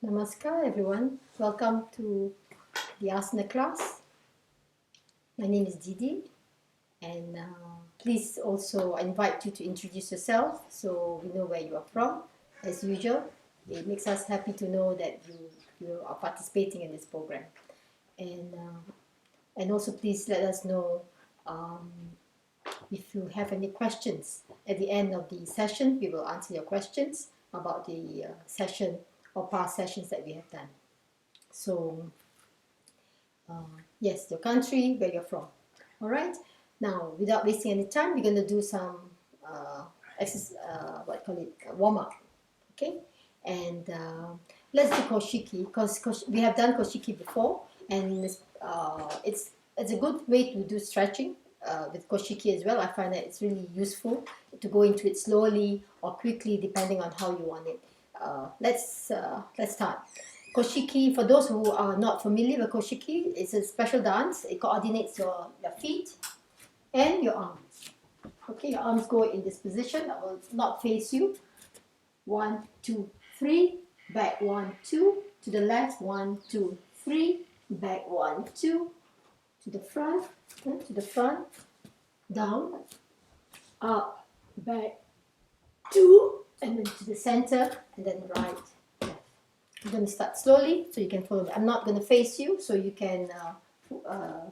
Namaskar everyone, welcome to the asana class. My name is Didi and please also invite you to introduce yourself so we know where you are from. As usual, it makes us happy to know that you are participating in this program. And also please let us know if you have any questions. At the end of the session, we will answer your questions about the session or past sessions that we have done. So, yes, your country, where you're from. All right. Now, without wasting any time, we're going to do some warm up. Okay. And let's do Koshiki because we have done Koshiki before, and it's a good way to do stretching with Koshiki as well. I find that it's really useful to go into it slowly or quickly depending on how you want it. Let's start. Koshiki, for those who are not familiar with Koshiki, it's a special dance. It coordinates your feet and your arms. Okay, your arms go in this position. I will not face you. 1, 2, 3. Back 1, 2. To the left. 1, 2, 3. Back 1, 2. To the front. To the front. Down. Up. Back 2. And then to the center. And then right. I'm going to start slowly so you can follow me. I'm not going to face you so you can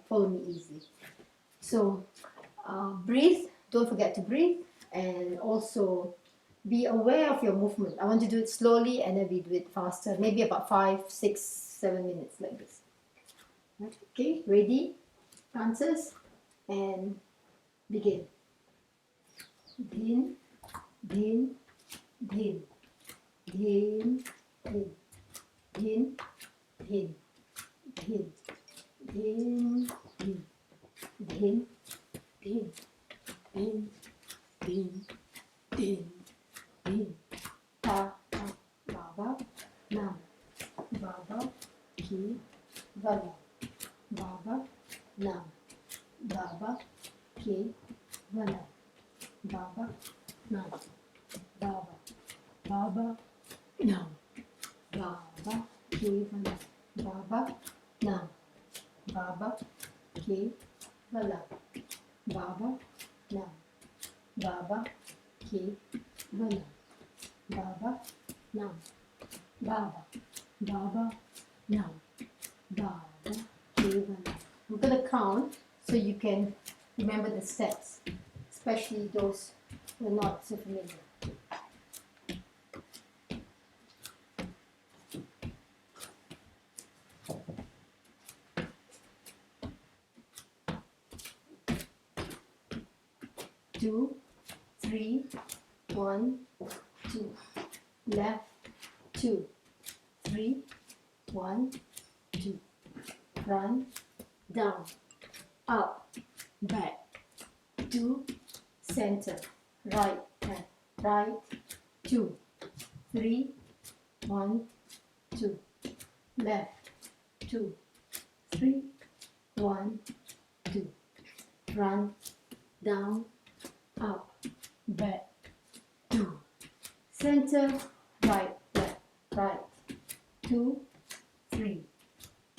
follow me easily. So breathe, don't forget to breathe, and also be aware of your movement. I want to do it slowly and then we do it faster, maybe about 5, 6, 7 minutes like this. Okay, ready, dancers, and begin. Begin, begin, begin, begin, begin. Begin, begin, begin, begin, begin, begin, begin, begin, begin, begin, begin. Ta, ta, baba, nam, baba, ki, vala, baba, nam, baba, ki, vala, baba, nam, baba, baba, nam. Baba, ke, vala, baba, nam, baba, ke, vala, baba, nam, baba, ke, vala, baba, nam, baba, baba, nam, baba, ke, vala. I'm going to count so you can remember the steps, especially those who are not so familiar. 2, 3, 1, 2. Left, 2, 3, 1, 2. Front, down, up, back, 2, center, right, left, right, 2, 3, 1, 2. Left, 2, 3, 1, 2. Front, down, up, back, 2. Center, right, left, right, 2, 3,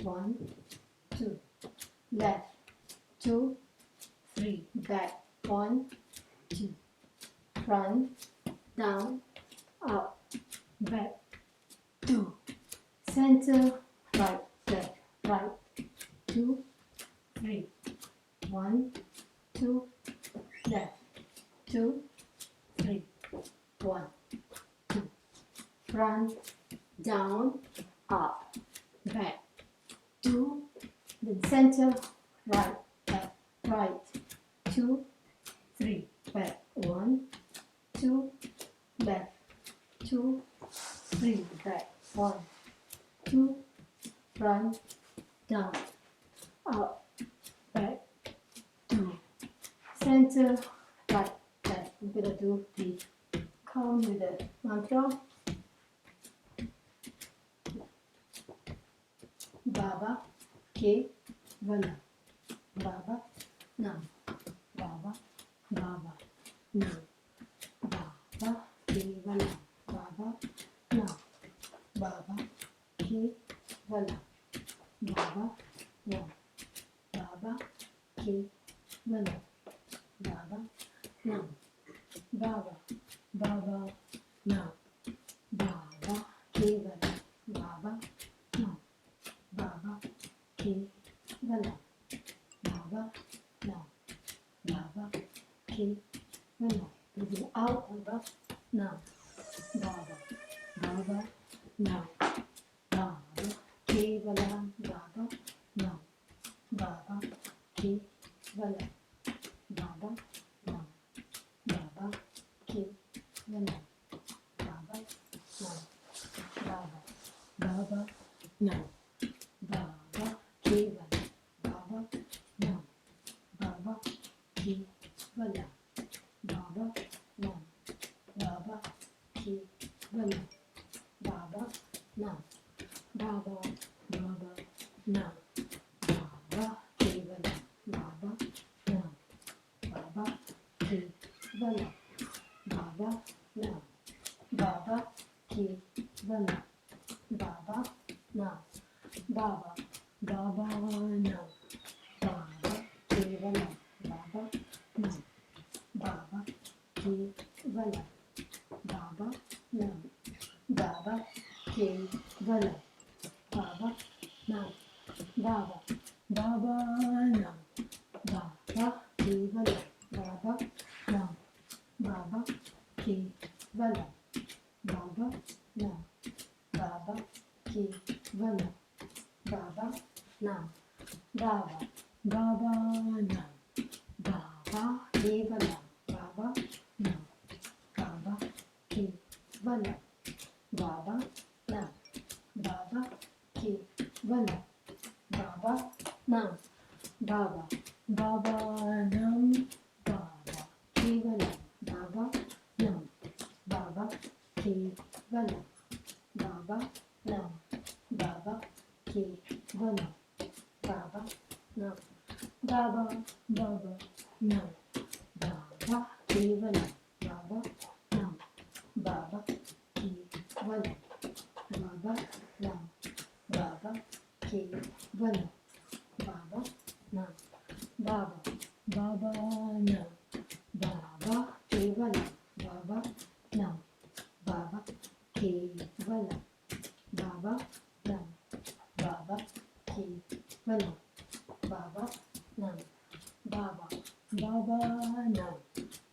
1, 2. Left, 2, 3, back, 1, 2. Front, down, up, back, 2. Center, right, left, right, 2, 3, 1, 2. Left, 2, 3, 1, 2. Front, down, up, back, 2. Then center, right, left, right, 2, 3, back, 1, 2, left, 2, 3, back, 1, 2, front, down, up, back, 2. Center, right, left. I'm going to do the count with the mantra. Baba, ke, vala. Baba, nam. Baba, baba, nam. Baba, ke, vala. Baba, nam. Baba, Vala. Baba. Now. Baba. Ke. Vala. Baba. Now. Baba. Baba. Now. Baba. Ke. Vala. Baba. Now. Baba. Ke. Vala. Baba. Now. Baba. Ke. Vala. Breathing out. Baba. Now. Baba. Baba. Now. Baba. Ke. Vala. Baba. Now. Baba. Ke. Vala. Baba. Now. Baba. Ke. Vala. Baba. Now. Baba. Baba. Now. Baba. Ke. Vala. Baba. Now. Baba. Ke. Vala. Baba. Now. Baba. Ke. Vala. Baba. Now. Baba. Baba. Now. Baba. Ke. Vala. Baba. Now. Baba. Ke. Vala. Baba. Now. Baba. Ke. Vala. Baba. Now. Baba. Baba. Now. Baba. Ke. Vala. Baba. Now. Baba. Ke. Vala. Baba. Now. Baba. Ke. Vala. Baba. Now. Baba. Baba. Now. Baba. Ke. Vala. Baba. Now. Baba. Ke. Vala. Baba. Now. Baba. Ke. Vala. Baba. Now. Baba. Baba. Now. Baba. Ke. Vala. Baba. Now. Baba. Ke. Vala. Baba. Now. Baba. Ke. Vala. Baba. Now. Baba. Baba. Now. Baba. Ke. Vala. Baba. Now. Baba. Ke. Vala. Baba. Now. Baba. Ke. Vala. Baba. Now. Baba. Baba. Now. Baba. Ke. Vala. Baba. Now. Baba. Ke. Vala. Baba. Now. Baba. Ke. Vala. Baba. Now. Baba. Baba. Now. Baba. Ke. Vala. Baba. Now. Baba. Ke. Vala. Baba. Now. Baba. Ke. Vala. Baba. Now. Baba. Baba. Now.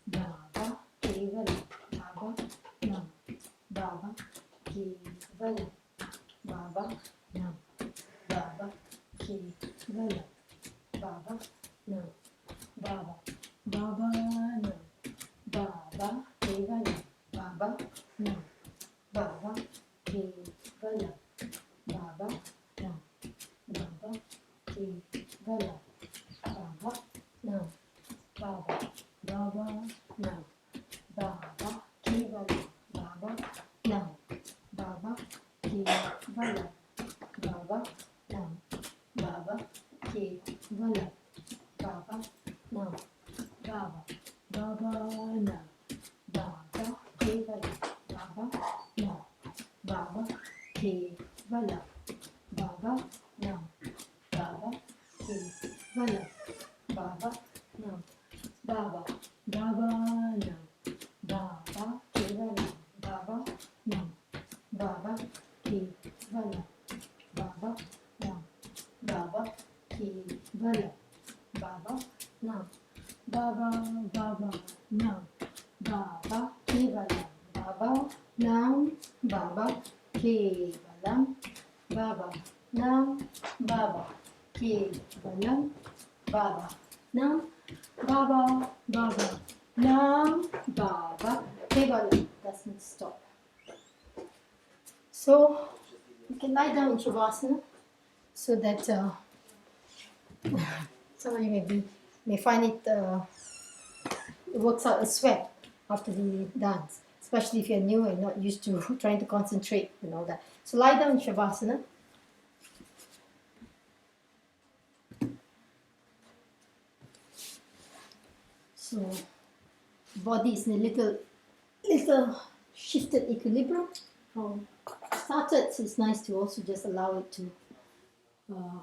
Baba. Ke. Vala. Baba. Now. Baba. Ke. Vala. Baba. Now. Baba. Ke. Vala. Baba. Now. Baba. Baba. Now. Baba. Ke. Vala. Baba. Now. Baba. Ke. Vala. Baba. Now. Baba. Ke. Vala. Baba. Now. Baba. Baba. Now. Baba. Ke. Vala. Baba. Now. Baba. Ke. Vala. Baba. Now. Baba. Ke. Vala. Baba. Now. Baba. Baba. Now. Baba. Ke. Vala. Baba. Now. Baba. Ke. Vala. Baba. Now. Baba. Ke. Vala. Baba. Now. Baba. Baba. Now. Baba. Ke. Vala. Baba. Now. Baba. Ke. Vala. Baba. Now. Baba. Ke. Vala. Baba. Now. Baba. Baba. Now. Baba. Ke. Vala. Baba. Now. Baba. Ke. Vala. Baba. Now. Baba. Ke. Vala. Baba. Now. Baba. Baba. Now. Baba. Ke. Vala. Doesn't stop. So you can lie down in shavasana so that some of you may find it works out a sweat after the dance, especially if you're new and not used to trying to concentrate and all that. So lie down in shavasana. So body is in a little shifted equilibrium. Started, so it's nice to also just allow it to uh,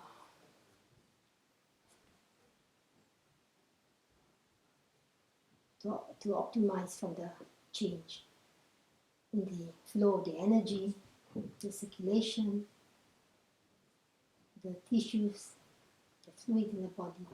to optimize from the change in the flow of the energy, the circulation, the tissues, the fluid in the body.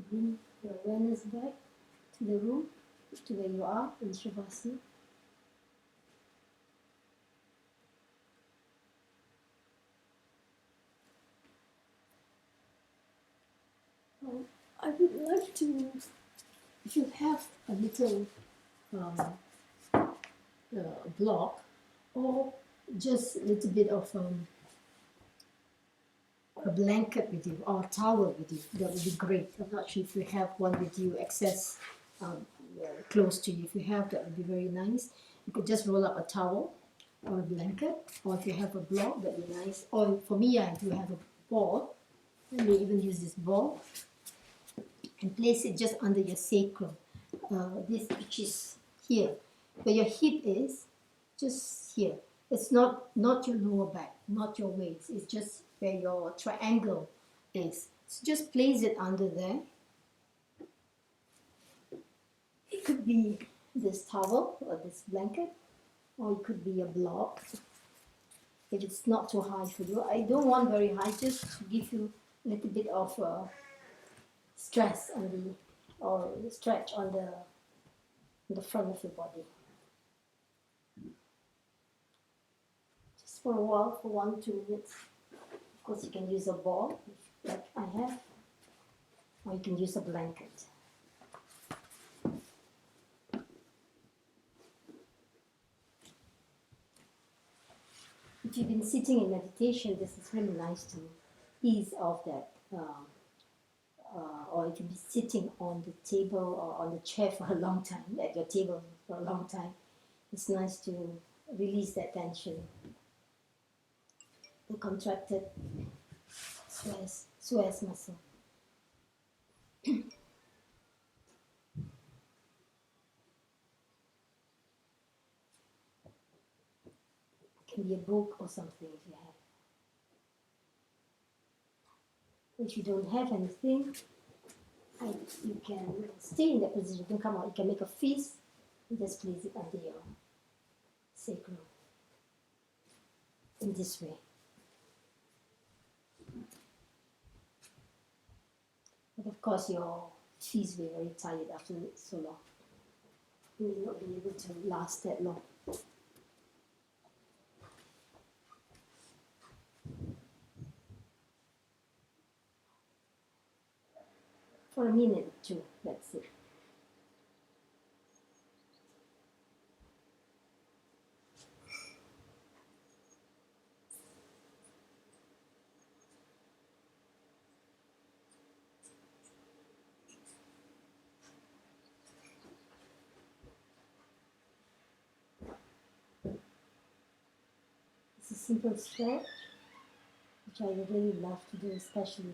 Bring your awareness back to the room, to where you are in shavasana. I would like to, if you have a little block or just a little bit of a blanket with you or a towel with you, that would be great. I'm not sure if you have one with you, access close to you. If you have, that would be very nice. You could just roll up a towel or a blanket, or if you have a block, that would be nice. Or for me, I do have a ball. I may even use this ball and place it just under your sacrum. This which is here, where your hip is, just here. It's not your lower back, not your waist. It's just where your triangle is. So just place it under there. It could be this towel or this blanket, or it could be a block. If it's not too high for you, I don't want very high, just to give you a little bit of stress on the, or stretch on the front of your body. Just for a while, for 1-2 minutes. Of course, you can use a ball, like I have, or you can use a blanket. If you've been sitting in meditation, this is really nice to ease off that. Or if you've been sitting on the table or on the chair for a long time, at your table for a long time, it's nice to release that tension, the contracted psoas muscle. It can be a book or something if you have. If you don't have anything, you can stay in that position. You can come out. You can make a fist and just place it under your sacrum in this way. But of course, your feet will be very tired after so long. You will not be able to last that long. For a minute or two, that's it. It's a simple stretch, which I really love to do, especially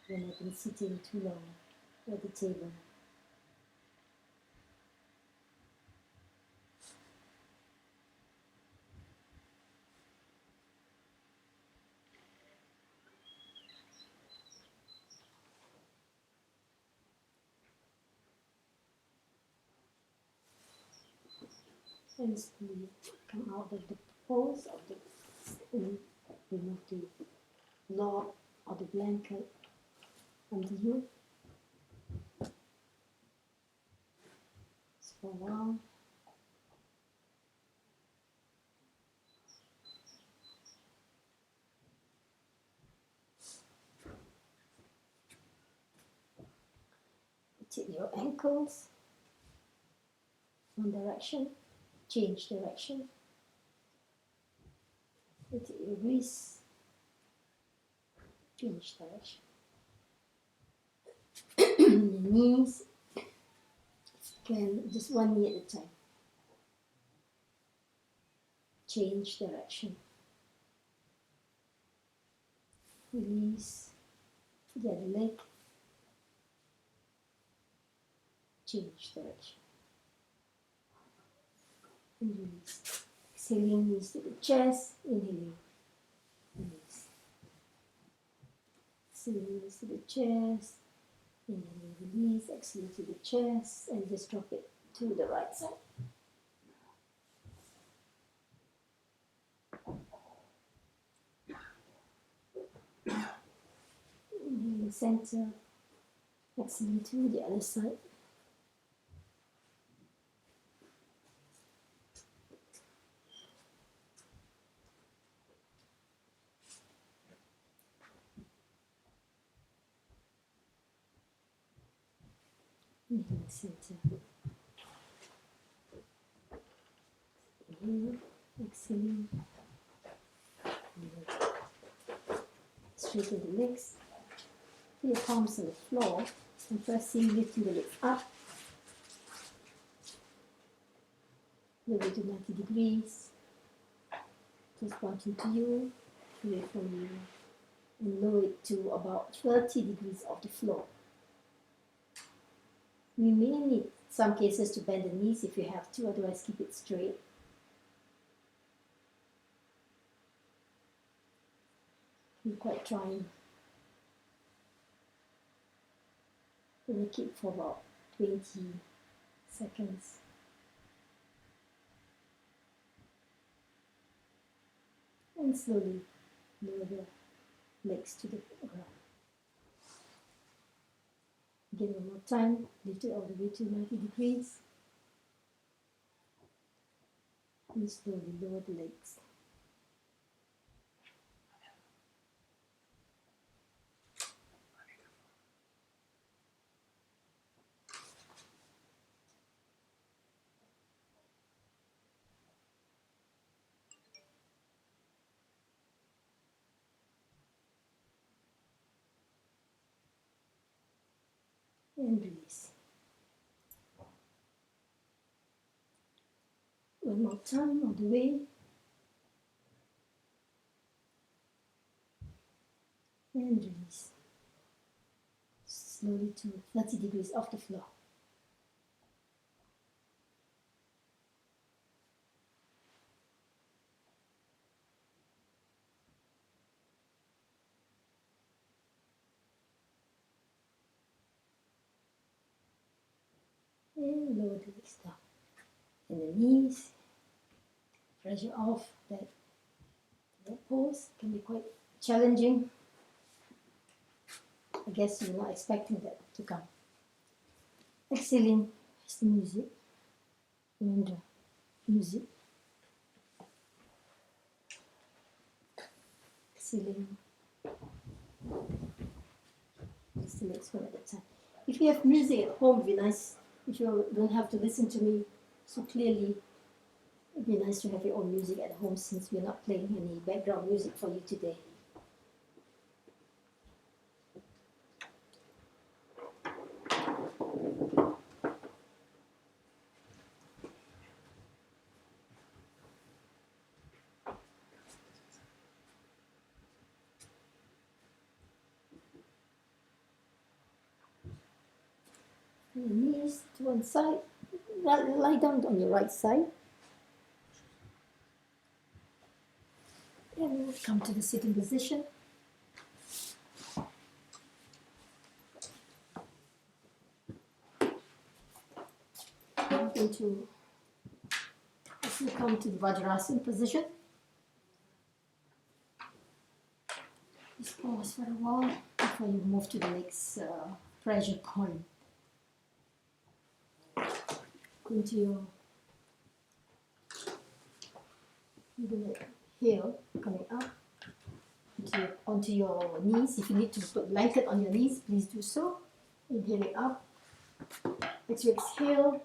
when I've been sitting too long at the table. And slowly come out of the pose of the, and remove the log or the blanket under you. So for a while. Take your ankles, one direction, change direction. Take your wrists, change direction. Your knees, can just one knee at a time. Change direction. Release the other leg. Change direction. And release. Exhaling knees to the chest. Inhaling. Release. Exhaling knees to the chest. Inhaling, release. Exhale to the chest. And just drop it to the right side. Inhaling center. Exhaling to the other side. Inhaling center. Inhale, exhaling. Straighten the legs. Put your palms on the floor and pressing, lifting the legs up. Lower to 90 degrees. Just pointing to you, away from you. And lower it to about 30 degrees off the floor. We may need some cases to bend the knees if you have to, otherwise keep it straight. Be quite trying. And keep for about 20 seconds. And slowly lower the legs to the ground. Again, one more time, lift it all the way to 90 degrees. And slowly lower the legs. And release. One more time all the way. And release. Slowly to 30 degrees off the floor. And lower the legs down. And the knees, pressure off that pose can be quite challenging. I guess you're not expecting that to come. Exhaling is the music. Ananda, music. Exhaling. Just the next one at a time. If you have music at home, it'd be nice. If you don't have to listen to me so clearly, it'd be nice to have your own music at home since we're not playing any background music for you today. Your knees to one side. Lie down on your right side. And come to the sitting position. As you come to the Vajrasana position, just pause for a while before you move to the next pressure point. Into your heel coming up onto your knees. If you need to put blanket on your knees, please do so. Inhaling up. As you exhale,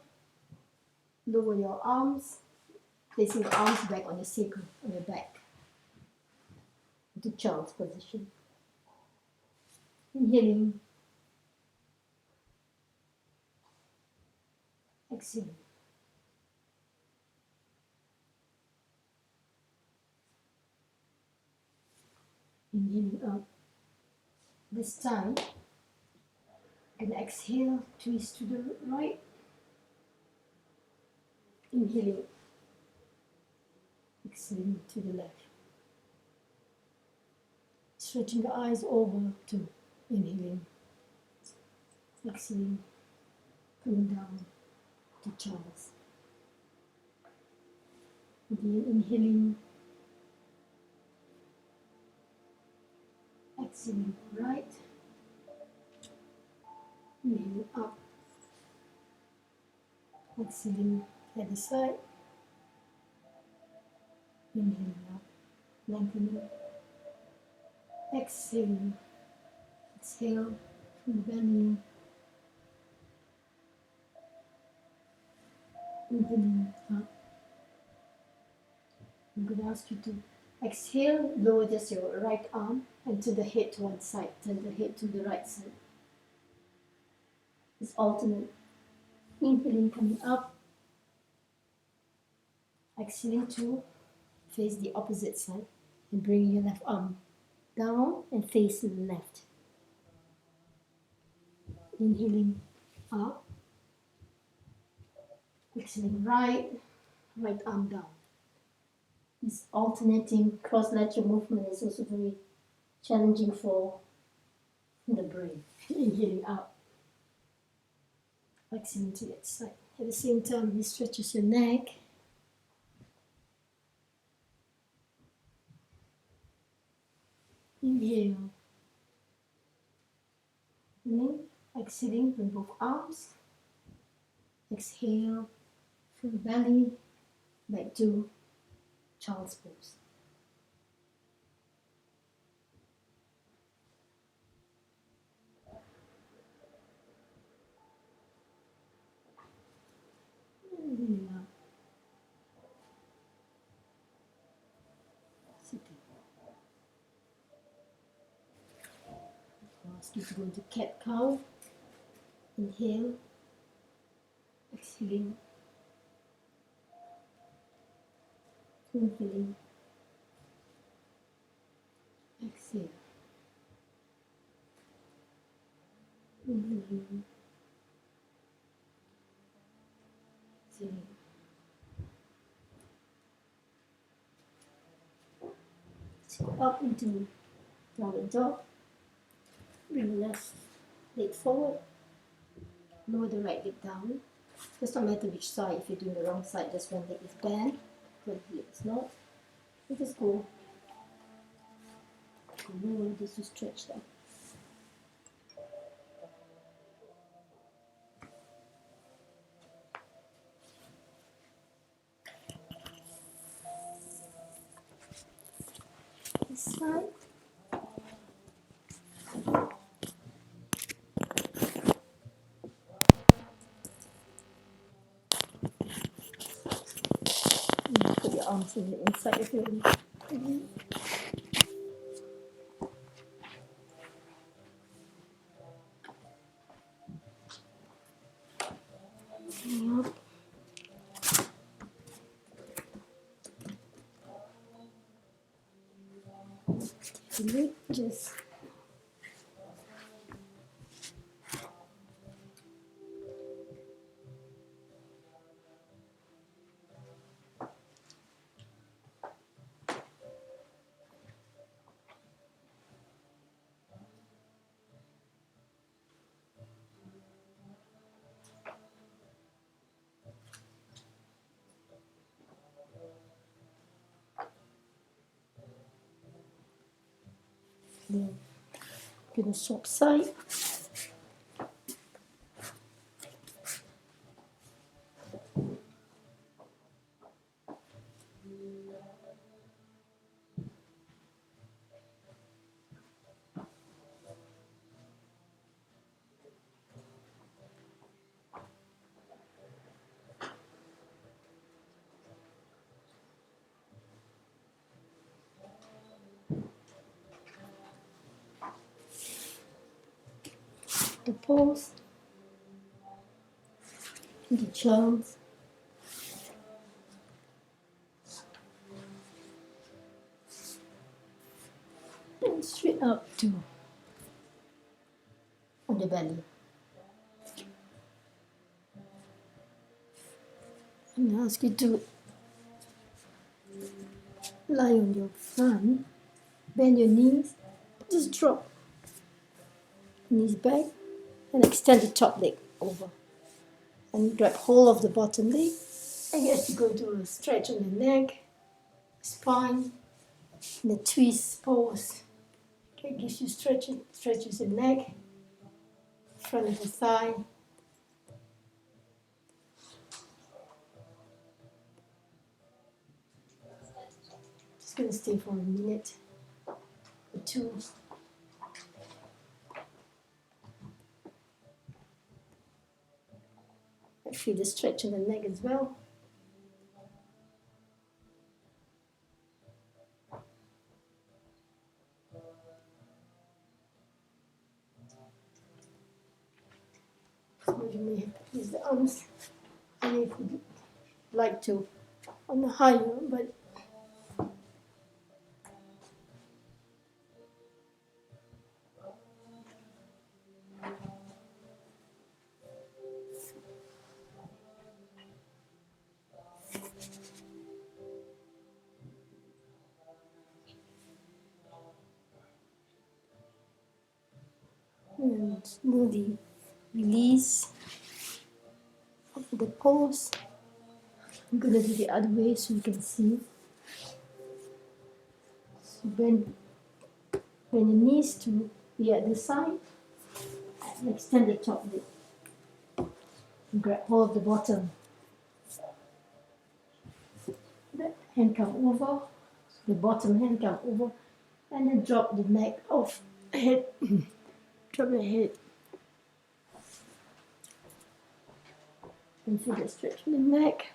lower your arms, placing the arms back on your sacrum, on your back, into child's position. Inhaling. Exhaling. Inhaling up. This time, you're going to exhale, twist to the right. Inhaling. Exhaling to the left. Stretching the eyes over to inhaling. Exhaling. Coming down to child's. Again, inhaling. Exhaling right. Inhaling up. Exhaling other side. Inhaling up. Lengthening. Exhaling. Exhale from the belly. Inhaling up. I'm going to ask you to exhale, lower just your right arm and to the head to one side, turn the head to the right side. It's alternate. Inhaling coming up, exhaling to face the opposite side and bring your left arm down and face to the left. Inhaling up, exhaling right arm down. This alternating cross-lateral movement is also very challenging for the brain. Inhaling up, exhaling to the other side. At the same time, you stretches your neck. Inhale. Exhaling from both arms. Exhale from the belly back to child's pose. Inhaling up. Sitting. I'll ask you to go into cat cow. Inhale. Exhaling. Inhaling. Exhale. Inhaling. Exhaling. Let's go up into downward dog. Bring the left leg forward. Lower the right leg down. Just no matter which side. If you're doing the wrong side, just one leg is bent, one leg is not. You just go lower just to stretch that. This side. Put your arms in the inside of your knee. Up. Just Then I'm going to swap side. The pose, the charms, and straight up to on the belly. I'm going to ask you to lie on your front, bend your knees, just drop knees back and extend the top leg over. And grab hold of the bottom leg. And yes, you go to a stretch on the neck, spine, and the twist pose. Okay, gives you stretches the neck, front of the thigh. Just gonna stay for a minute or two. I feel the stretch in the neck as well. So you may have to use the arms. And if you'd like to on the higher, but and slowly release of the pose. I'm gonna do the other way so you can see. So bend your knees to the other side and extend the top leg. And grab hold of the bottom. The hand come over, the bottom hand come over, and then drop the neck off, head, drop the head. And feel the stretch in the neck.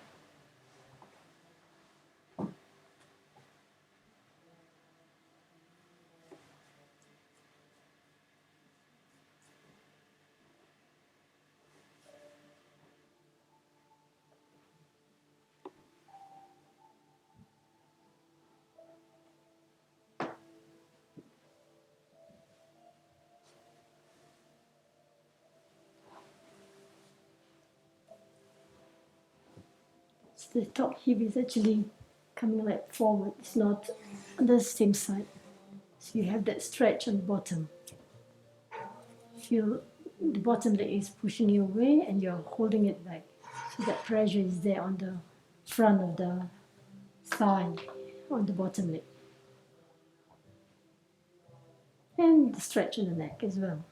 So the top hip is actually coming like forward, it's not on the same side. So you have that stretch on the bottom. Feel the bottom leg is pushing you away and you're holding it back. So that pressure is there on the front of the thigh, on the bottom leg. And the stretch in the neck as well.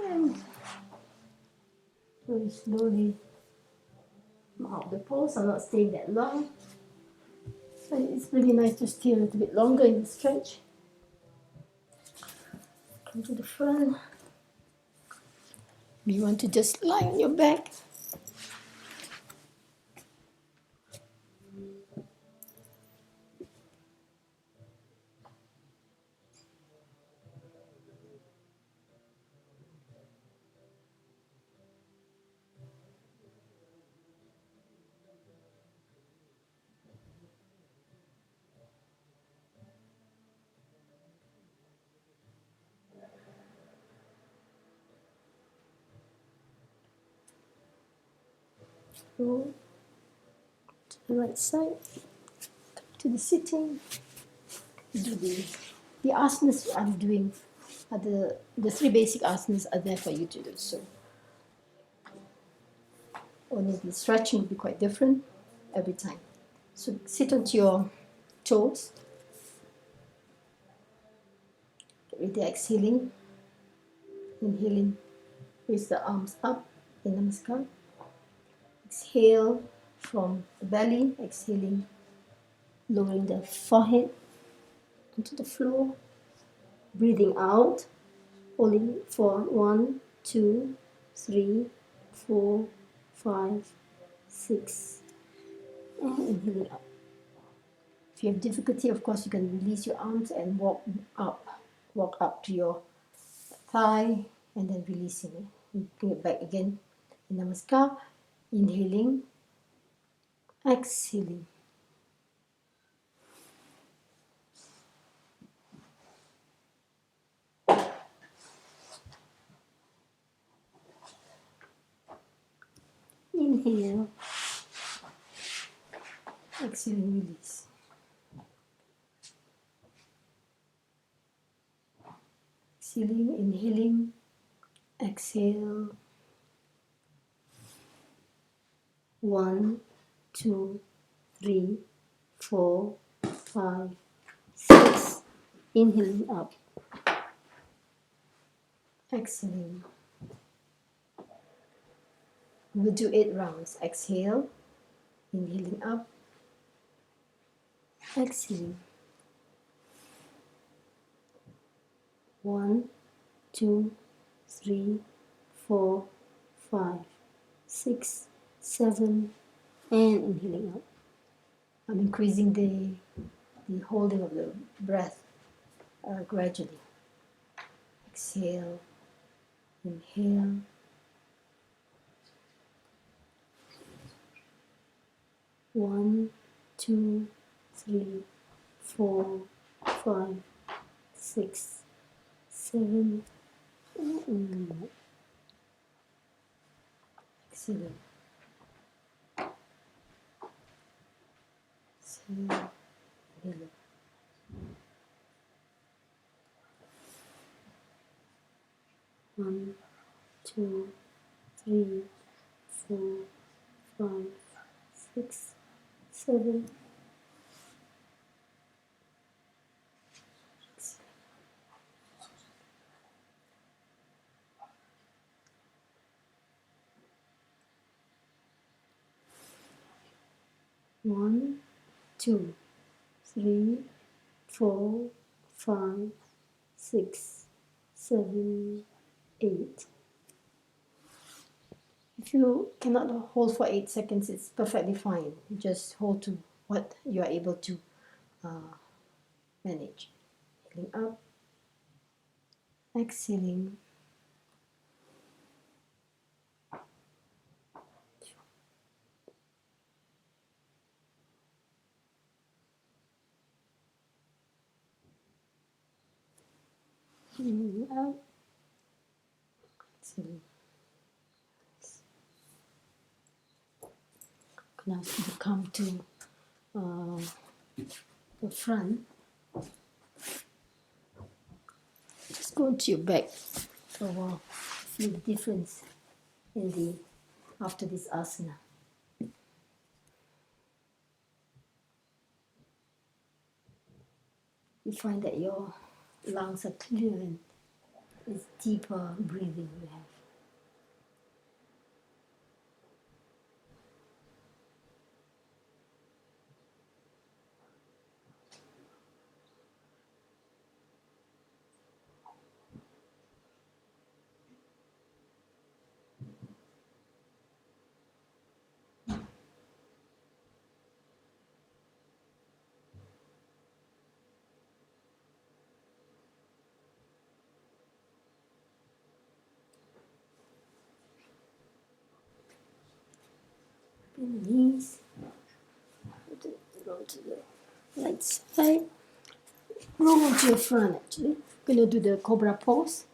And very slowly come out of the pose. I'm not staying that long. But it's really nice to stay a little bit longer in the stretch. Come to the front. You want to just lie on your back. Go to the right side. Come to the sitting. Do the asanas I'm doing. Are the three basic asanas are there for you to do. So only the stretching will be quite different. every time. So sit onto your toes. With the exhaling, inhaling, raise the arms up in Namaskar. Exhale from the belly, exhaling, lowering the forehead onto the floor. Breathing out, holding for 1, 2, 3, 4, 5, 6, and inhaling up. If you have difficulty, of course, you can release your arms and walk up to your thigh, and then releasing it. Bring it back again in Namaskar. Inhaling, exhaling. Inhale, exhaling, release. Exhaling, inhaling, exhale. 1, 2, 3, 4, 5, 6. Inhaling up, exhaling. We'll do 8 rounds. Exhale, inhaling up, exhaling. 1, 2, 3, 4, 5, 6, 7, and inhaling up. I'm increasing the holding of the breath gradually. Exhale, inhale. 1, 2, 3, 4, 5, 6, 7, and inhaling up. Exhale. Exhale, inhale. 1, 2, 3, 4, 5, 6, 7. 1, 2, 3, 4, 5, 6, 7, 8. If you cannot hold for 8 seconds, it's perfectly fine. Just hold to what you are able to manage. Inhaling up, exhaling. Inhaling out, exhaling. Now you come to the front. Just go to your back for a while. Feel the difference in the after this asana. You find that your lungs are clear and it's deeper breathing you have. Bend the knees. Go to the right side. Roll onto your front actually. Gonna do the Cobra pose.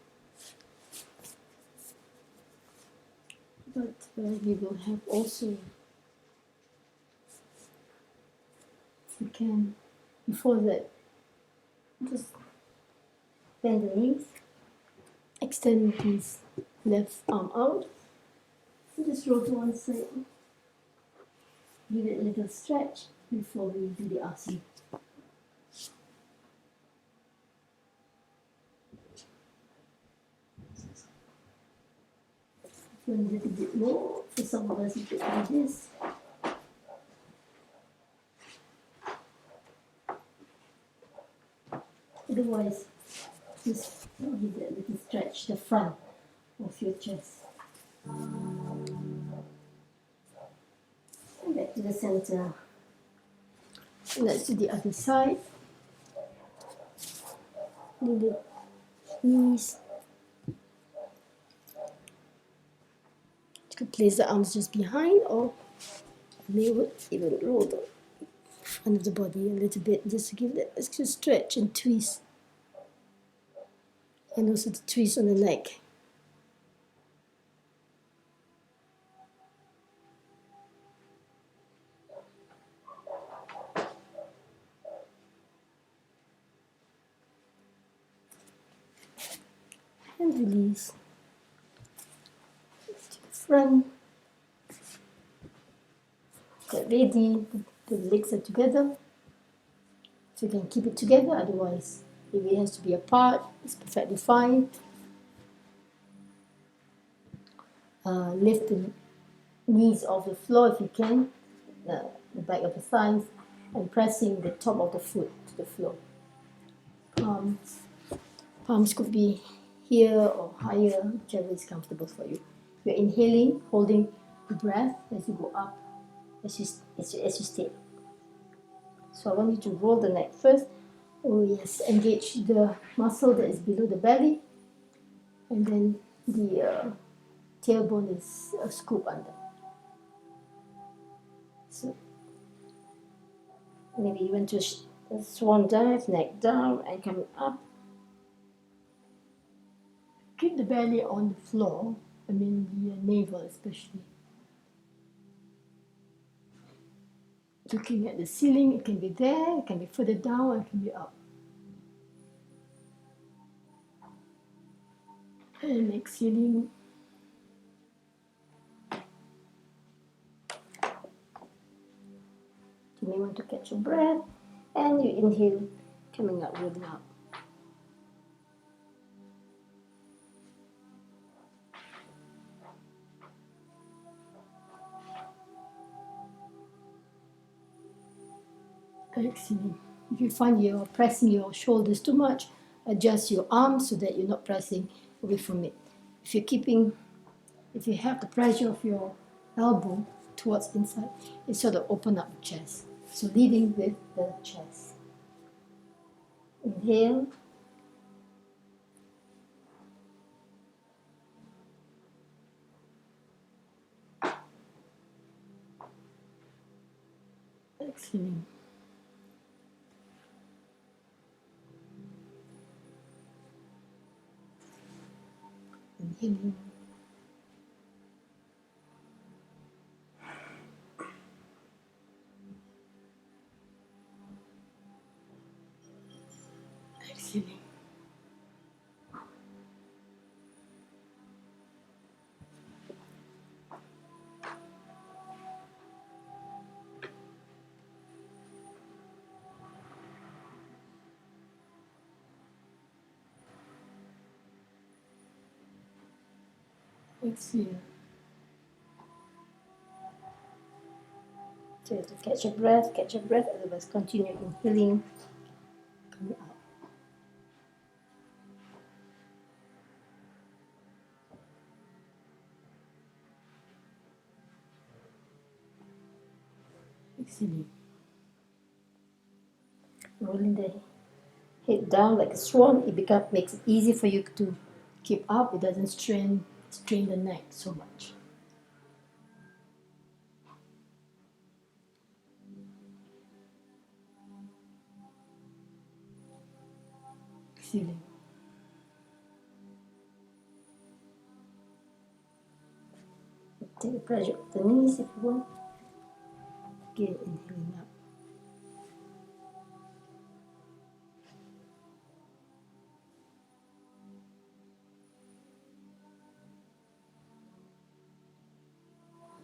But we will have also, you can, before that, just bend the knees, extend his left arm out, and just roll to one side. Give it a little stretch before we do the asana. A little bit more. For some of us, it could be this. Otherwise, just give it a little stretch, the front of your chest. And back to the center. Let's do the other side. Little knees. You could place the arms just behind, or maybe even roll the front of the body a little bit, just to give that extra stretch and twist. And also the twist on the neck. And release. To the front. Get ready. The legs are together. So you can keep it together, otherwise, if it has to be apart, it's perfectly fine. Lift the knees off the floor if you can, the back of the thighs, and pressing the top of the foot to the floor. Palms could be here or higher, whichever is comfortable for you. You're inhaling, holding the breath as you go up, as you stay. So I want you to roll the neck first. Oh yes, engage the muscle that is below the belly, and then the tailbone is a scoop under. So maybe you want to swan dive, neck down and coming up. Keep the belly on the floor, the navel especially. Looking at the ceiling, it can be there, it can be further down, it can be up. And exhaling. You may want to catch your breath, and you inhale, coming up, rolling up. Exhaling. If you find you're pressing your shoulders too much, adjust your arms so that you're not pressing away from it. If you have the pressure of your elbow towards inside, it sort of open up the chest. So leading with the chest. Inhale. Exhaling. Inhaling. Exhaling. Exhale. So you have to catch your breath, otherwise continue inhaling, coming out. Exhaling. Rolling the head down like a swan, makes it easy for you to keep up. It doesn't strain the neck so much. Exhaling. Take the pressure of the knees if you want. Again, inhaling up.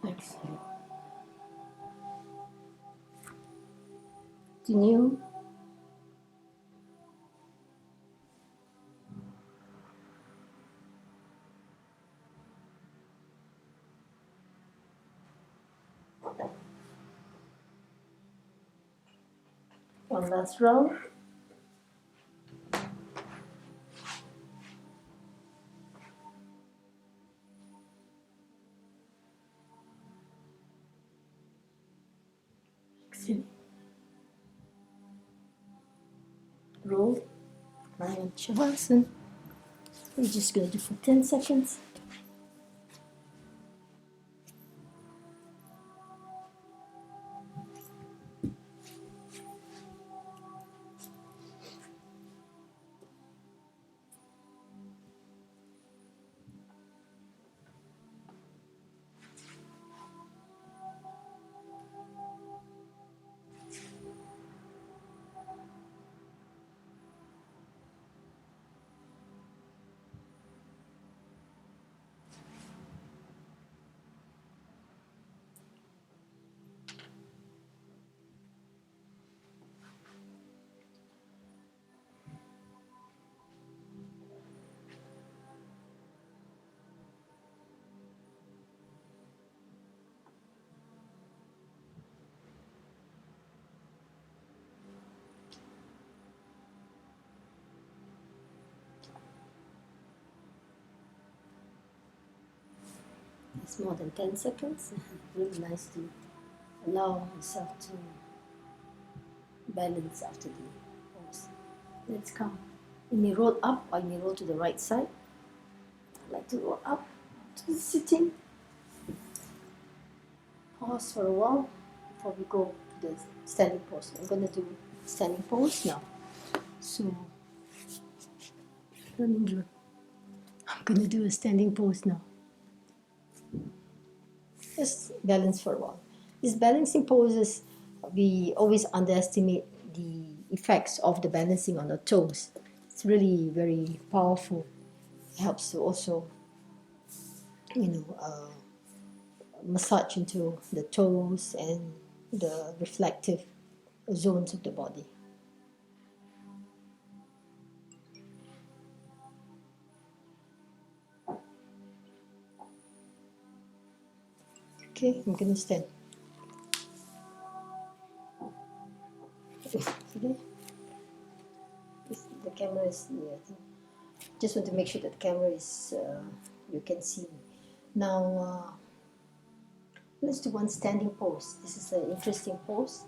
Exhale. Continue. One last round. Excellent. Roll. Lie on shavasana. We're just going to do for 10 seconds. It's more than 10 seconds. Really nice to allow yourself to balance after the pose. Let's come. You may roll up or you may roll to the right side. I like to roll up to the sitting. Pause for a while before we go to the standing pose. I'm going to do standing pose now. So, I'm going to do a standing pose now. Just balance for a while. These balancing poses, we always underestimate the effects of the balancing on the toes. It's really very powerful. It helps to also, massage into the toes and the reflective zones of the body. Okay, I'm going to stand. Okay. The camera is near. Just want to make sure that the camera is, you can see me. Now, let's do one standing pose. This is an interesting pose.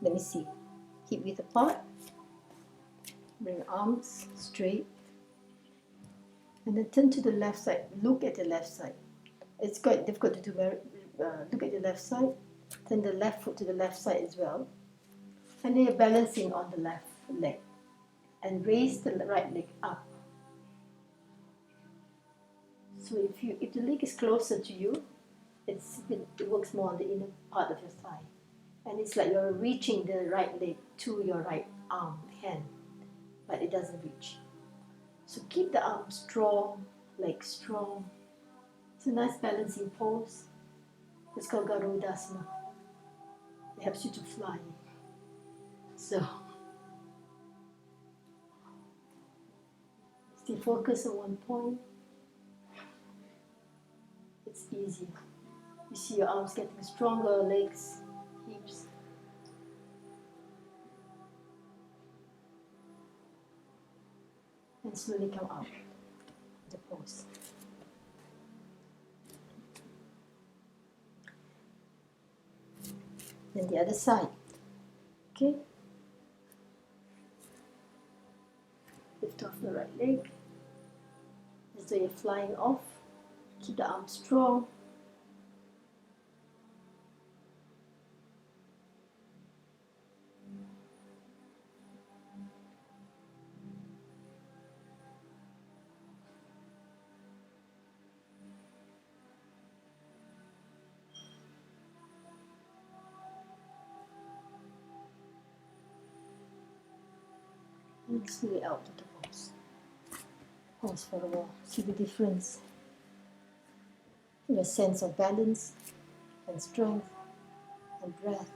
Let me see. Hip width apart. Bring arms straight. And then turn to the left side. Look at the left side. It's quite difficult to do. Look at the left side. Turn the left foot to the left side as well. And then you're balancing on the left leg. And raise the right leg up. So if the leg is closer to you, it works more on the inner part of your thigh. And it's like you're reaching the right leg to your right arm, hand, but it doesn't reach. So keep the arm strong, leg strong. It's a nice balancing pose. It's called Garudasana. It helps you to fly. So, stay focused on one point. It's easy. You see your arms getting stronger, legs, hips. And slowly come out of the pose. Then the other side. Okay? Lift off the right leg. As though you're flying off. Keep the arms strong. And slowly out of the pose. Pause for a while. See the difference. Your sense of balance and strength and breath.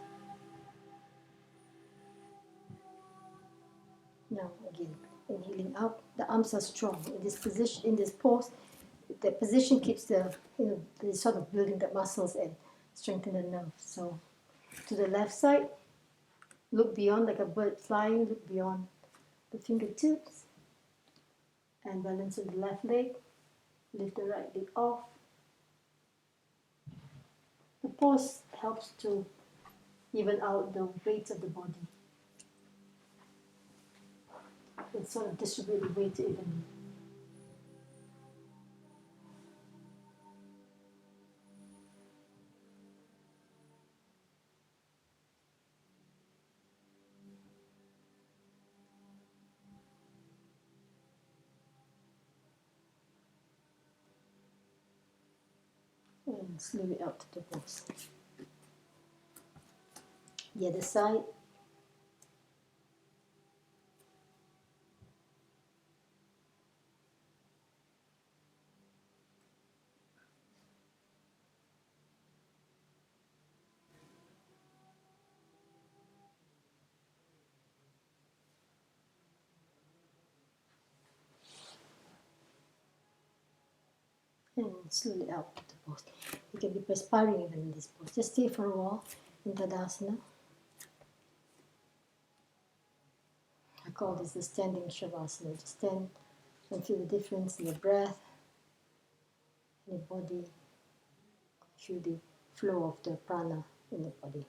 Now again, inhaling out. The arms are strong in this position, in this pose. The position keeps the sort of building the muscles and strengthen the nerves. So to the left side, look beyond like a bird flying. Look beyond the fingertips and balance on the left leg. Lift the right leg off. The pose helps to even out the weight of the body. It sort of distribute the weight evenly. And slowly out to the pose. The other side. And slowly out to the pose. You can be perspiring even in this pose. Just stay for a while in Tadasana. I call this the standing shavasana. Just stand and feel the difference in the breath, in the body. Feel the flow of the prana in the body.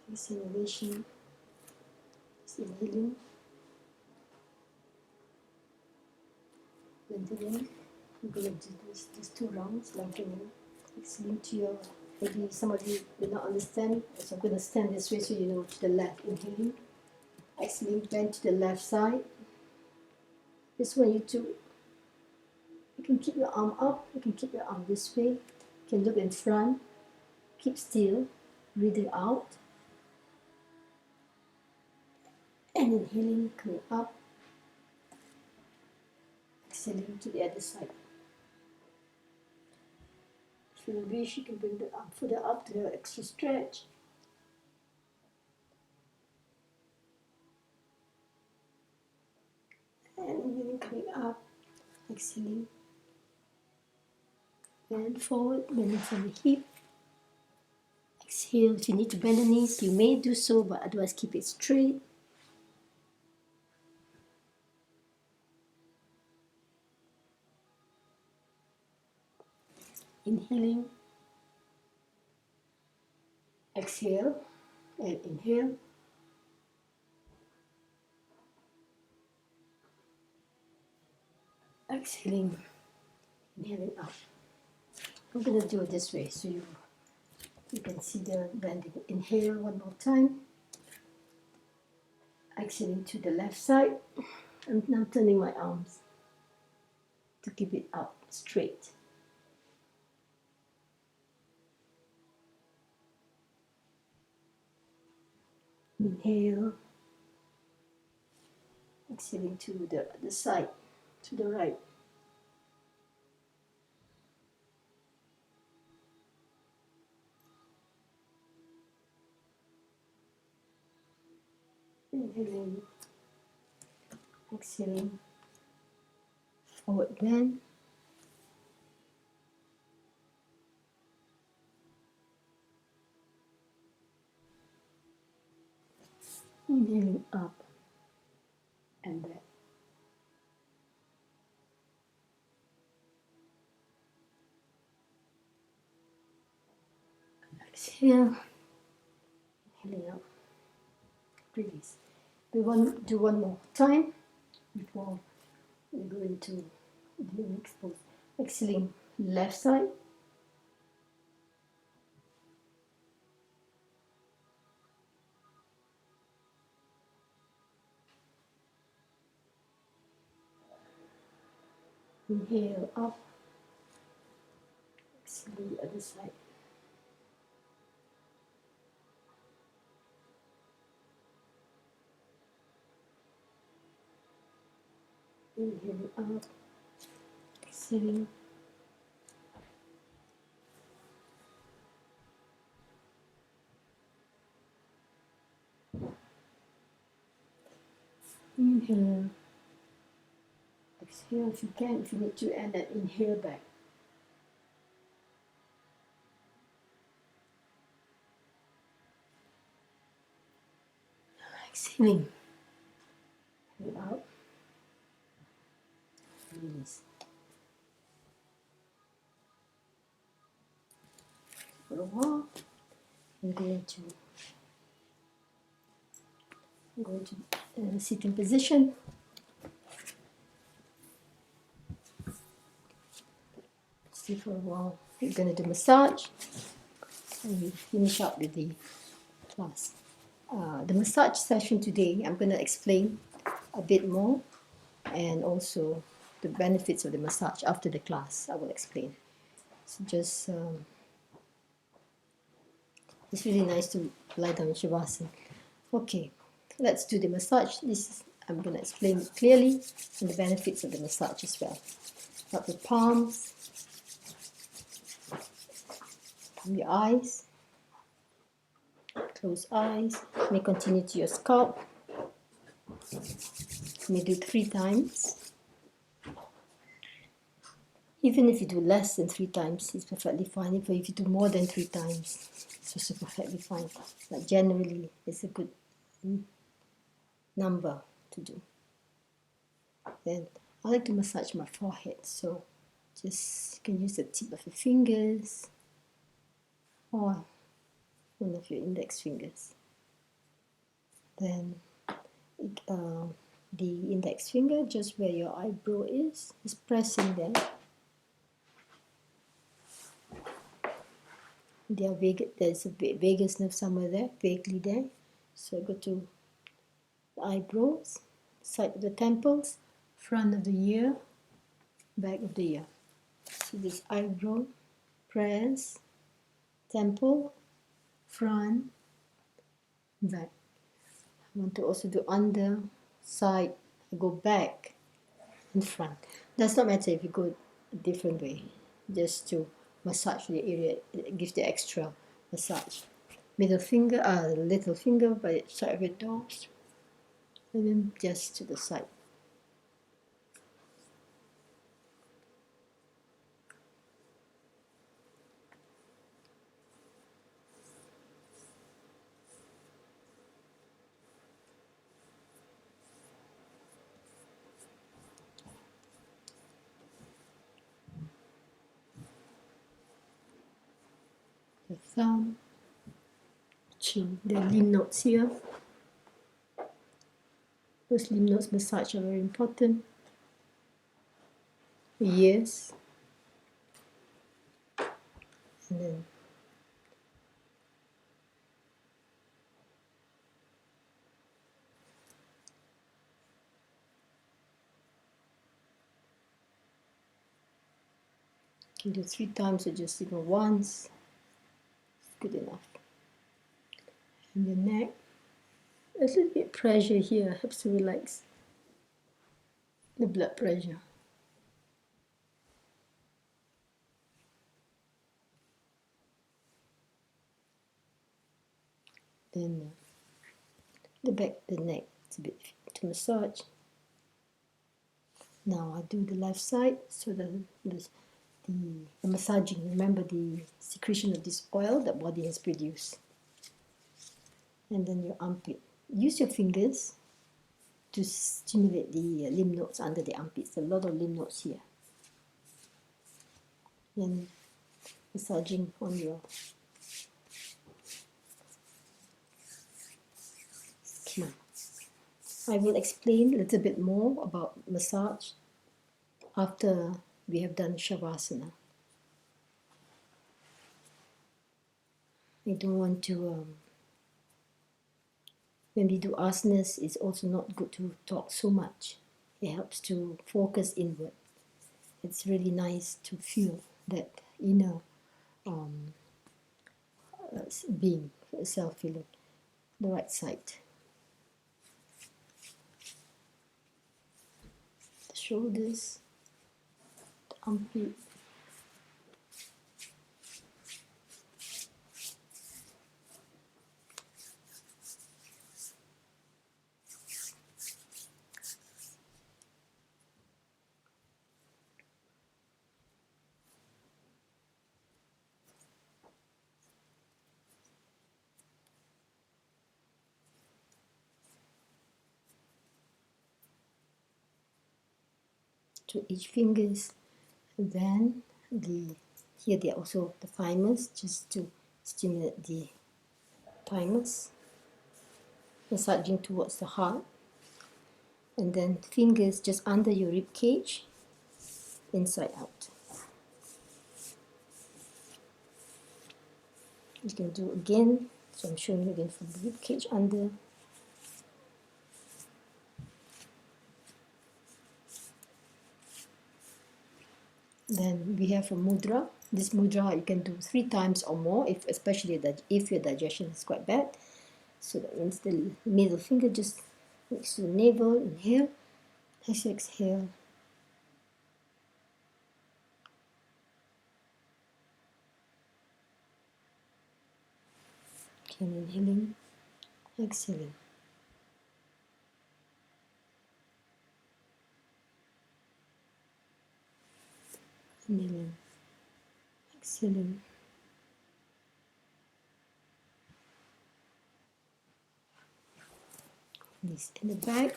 This inhalation, this inhaling, lengthening. We're going to do these 2 rounds, lengthening, exhaling to your, maybe some of you will not understand, so I'm going to stand this way so you know to the left, inhaling, exhaling, bend to the left side. This one you can keep your arm up, you can keep your arm this way, you can look in front, keep still, breathing out, and inhaling, coming up, exhaling to the other side. If you wish, you can bring the arm further up to the extra stretch. And inhaling, coming up, exhaling, bend forward, bending from the hip. Exhale. If you need to bend the knees, you may do so, but otherwise keep it straight. Inhaling, exhale, and inhale. Exhaling, inhaling up. I'm going to do it this way so you can see the bending. Inhale one more time. Exhaling to the left side. I'm now turning my arms to keep it up straight. Inhale. Exhaling to the other side, to the right. Inhaling, exhaling, forward bend. Inhaling up and back. Exhale, inhaling up, release. We want to do one more time before we go into the next pose. Exhaling left side. Inhale up, exhale the other side. Inhale up, exhale. Inhale, exhale if you can, if you need to, and then inhale back. Exhaling. Inhale out. Release. For a while, I'm going to sitting position. See for a while. We're going to do massage, and we finish up with the class. The massage session today, I'm going to explain a bit more, and also the benefits of the massage after the class. I will explain. So just it's really nice to lie down in shavasana. Okay, let's do the massage. I'm going to explain it clearly and the benefits of the massage as well. Start with palms, palm your eyes, close eyes. May continue to your scalp. May do 3 times. Even if you do less than 3 times, it's perfectly fine. If you do more than 3 times, it's also perfectly fine. But generally, it's a good number to do. Then I like to massage my forehead, so just you can use the tip of your fingers or one of your index fingers. Then the index finger, just where your eyebrow is pressing there. There's a vagus nerve somewhere there, vaguely there. So I go to the eyebrows, side of the temples, front of the ear, back of the ear. So this eyebrow, press, temple, front, back. I want to also do under, side, I go back and front. Does not matter if you go a different way, just to massage the area, it gives the extra massage. Middle finger, little finger by the side of your toes, and then just to the side. The thumb, chin, the lymph nodes here. Those lymph nodes massage are very important. Ears, and then you can do 3 times or just even once. It's good enough. And the neck, a little bit pressure here helps to relax the blood pressure. Then the back of the neck, it's a bit to massage. Now I do the left side, so the massaging, remember the secretion of this oil that body has produced. And then your armpit. Use your fingers to stimulate the lymph nodes under the armpits. A lot of lymph nodes here. Then massaging on your skin. I will explain a little bit more about massage after we have done shavasana. I don't want to, when we do asanas, it's also not good to talk so much. It helps to focus inward. it's really nice to feel that inner being, self feeling. The right side, the shoulders, the armpit, to each fingers. And then here they are also the thymus, just to stimulate the thymus, massaging towards the heart. And then fingers just under your rib cage, inside out. You can do again, so I'm showing you again from the rib cage under. Then we have a mudra. This mudra you can do 3 times or more, especially if your digestion is quite bad. So that means the middle finger just next to the navel, inhale, exhale. Again, inhaling, exhaling. Inhaling, exhaling. This in the back.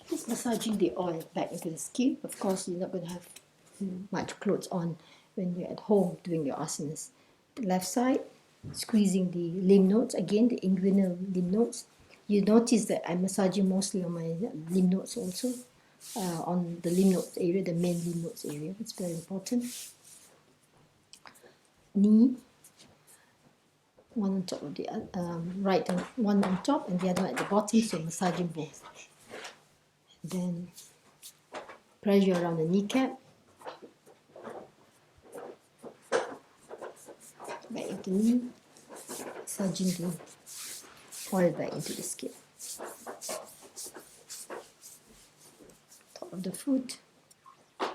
Just massaging the oil back into the skin. Of course, you're not going to have much clothes on when you're at home doing your asanas. The left side, squeezing the lymph nodes, again the inguinal lymph nodes. You notice that I'm massaging mostly on my lymph nodes also, on the lymph nodes area, the main lymph nodes area. It's very important. Knee, one on top of the right, one on top and the other at the bottom, so massaging both. Then pressure around the kneecap, back of the knee, massaging the oil back into the skin. Top of the foot. You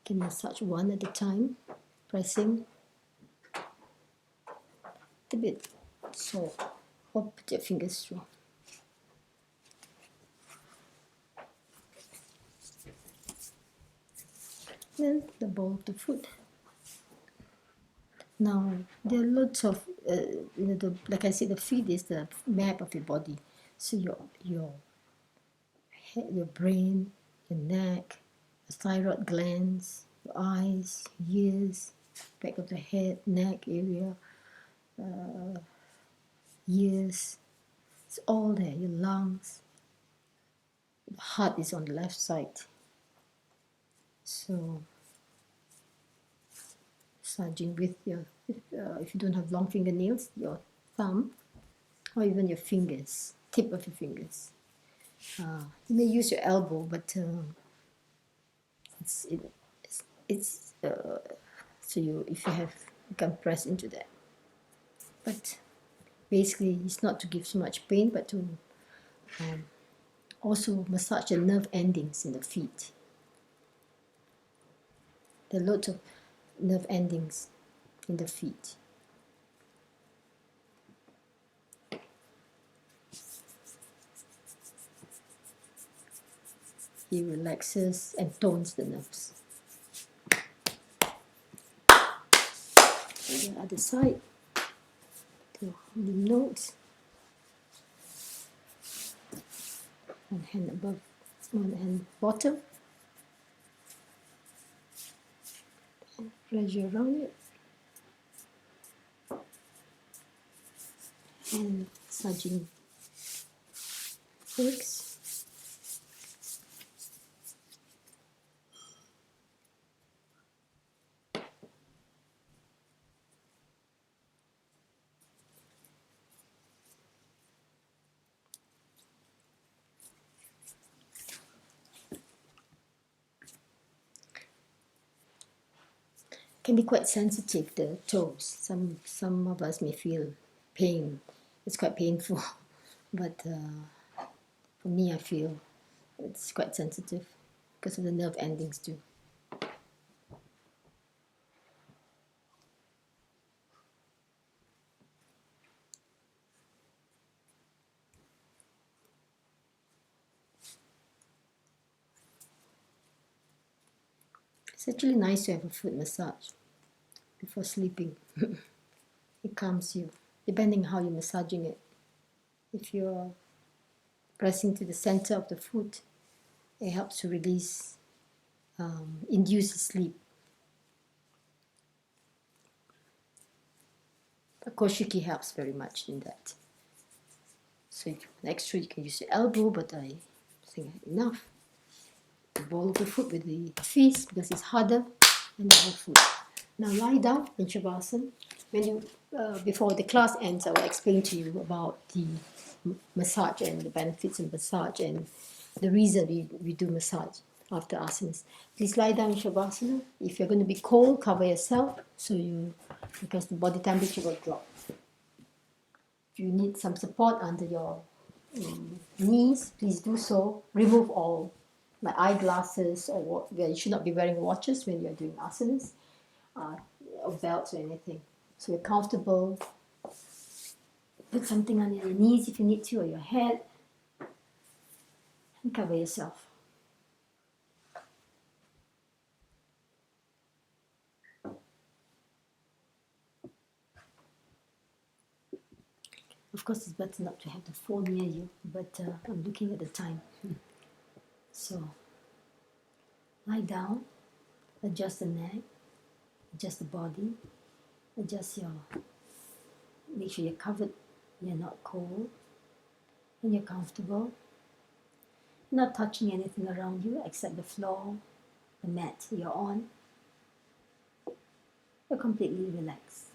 can massage one at a time, pressing. A bit sore, or put your fingers through. Then the ball of the foot. Now there are lots of, like I said, the feet is the map of your body. So your head, your brain, your neck, the thyroid glands, your eyes, ears, back of the head, neck area, ears. It's all there. Your lungs. The heart is on the left side. So massaging with your, if you don't have long fingernails, your thumb, or even your fingers, tip of your fingers. You may use your elbow, but it's so if you can press into that. But basically, it's not to give so much pain, but to also massage the nerve endings in the feet. There are lots of nerve endings in the feet. He relaxes and tones the nerves. The other side, the notes. One hand above, one hand bottom. And pressure around it. And massaging legs. can be quite sensitive, the toes. Some of us may feel pain. It's quite painful, but for me, I feel it's quite sensitive because of the nerve endings too. It's actually nice to have a foot massage before sleeping. It calms you, depending how you're massaging it. If you're pressing to the center of the foot, it helps to release, induce sleep. But Koshiki helps very much in that. So if you want extra, you can use your elbow, but I think enough. The ball of the foot with the fist because it's harder, and the whole foot. Now lie down in shavasana. When you, before the class ends, I will explain to you about the massage and the benefits of massage and the reason we do massage after asanas. Please lie down in shavasana. If you're going to be cold, cover yourself because the body temperature will drop. If you need some support under your knees, please do so. Remove all like eyeglasses or you should not be wearing watches when you're doing asanas, or belts or anything. So you're comfortable. Put something on your knees if you need to, or your head, and cover yourself. Of course, it's better not to have the phone near you, but I'm looking at the time. So lie down, adjust the neck, adjust the body, adjust make sure you're covered, you're not cold, and you're comfortable. Not touching anything around you except the floor, the mat you're on. You're completely relaxed.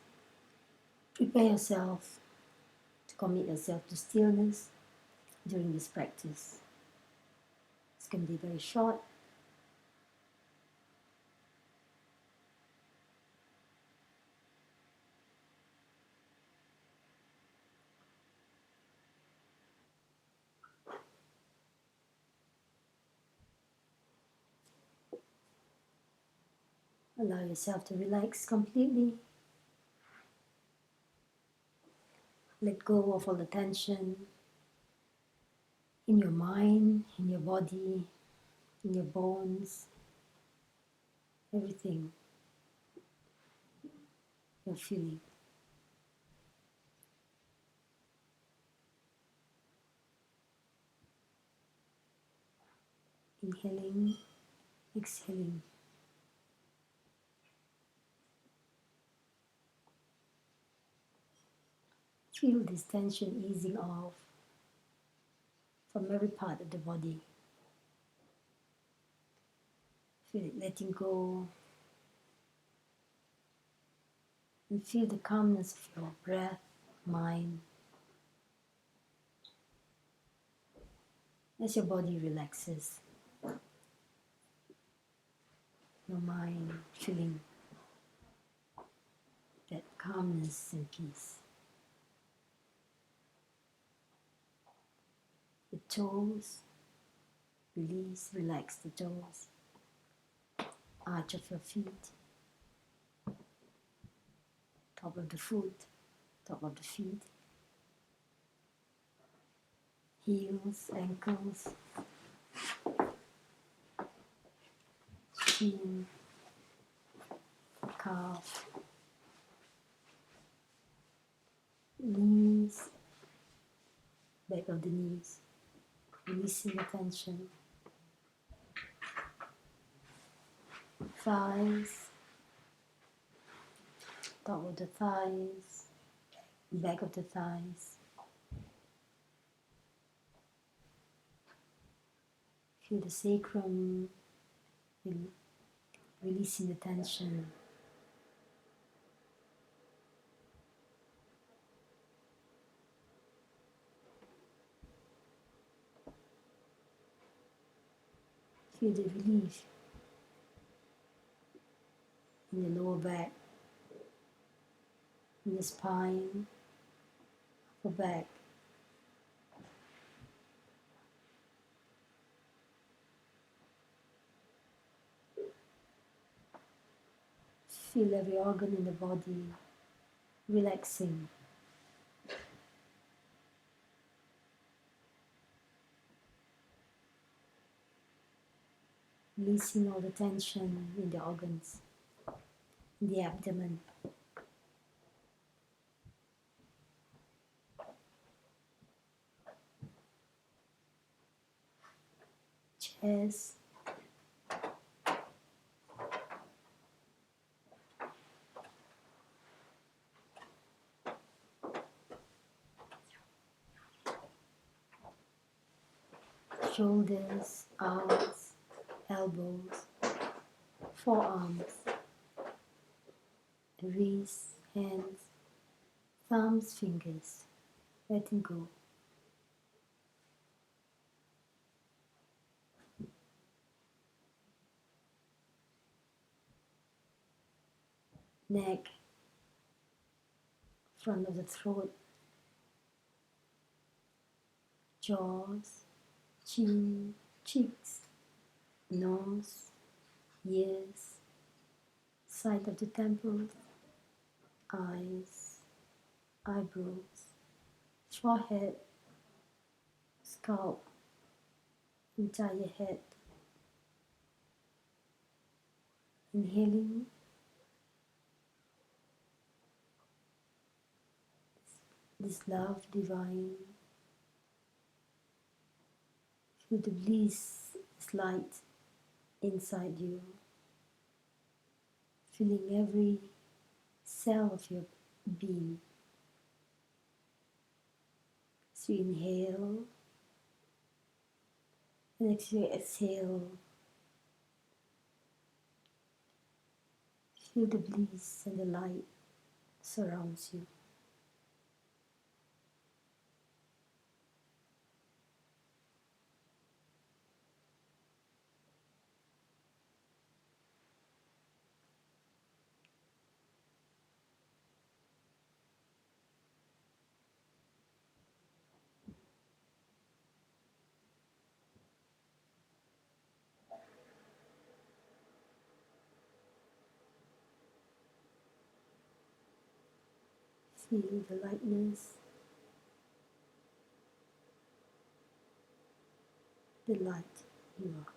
Prepare yourself to commit yourself to stillness during this practice. It's going to be very short. Allow yourself to relax completely. Let go of all the tension in your mind, in your body, in your bones, everything you're feeling. Inhaling, exhaling. Feel this tension easing off from every part of the body. Feel it letting go. And feel the calmness of your breath, mind, as your body relaxes. Your mind feeling that calmness and peace. The toes, release, relax the toes. Arch of your feet. Top of the foot, top of the feet. Heels, ankles, shin, calf, knees, back of the knees, releasing the tension, thighs, top of the thighs, back of the thighs. Feel the sacrum, releasing the tension. Feel the relief in the lower back, in the spine, upper back. Feel every organ in the body relaxing. Releasing all the tension in the organs, in the abdomen. Chest, shoulders, arms, elbows, forearms, wrists, hands, thumbs, fingers. Letting go. Neck, front of the throat, jaws, chin, cheeks, nose, ears, side of the temples, eyes, eyebrows, forehead, scalp, entire head. Inhaling this love divine. Feel the bliss, this light inside you, filling every cell of your being. So you inhale, and as you exhale, feel the bliss and the light surrounds you. Feel the lightness, the light you are.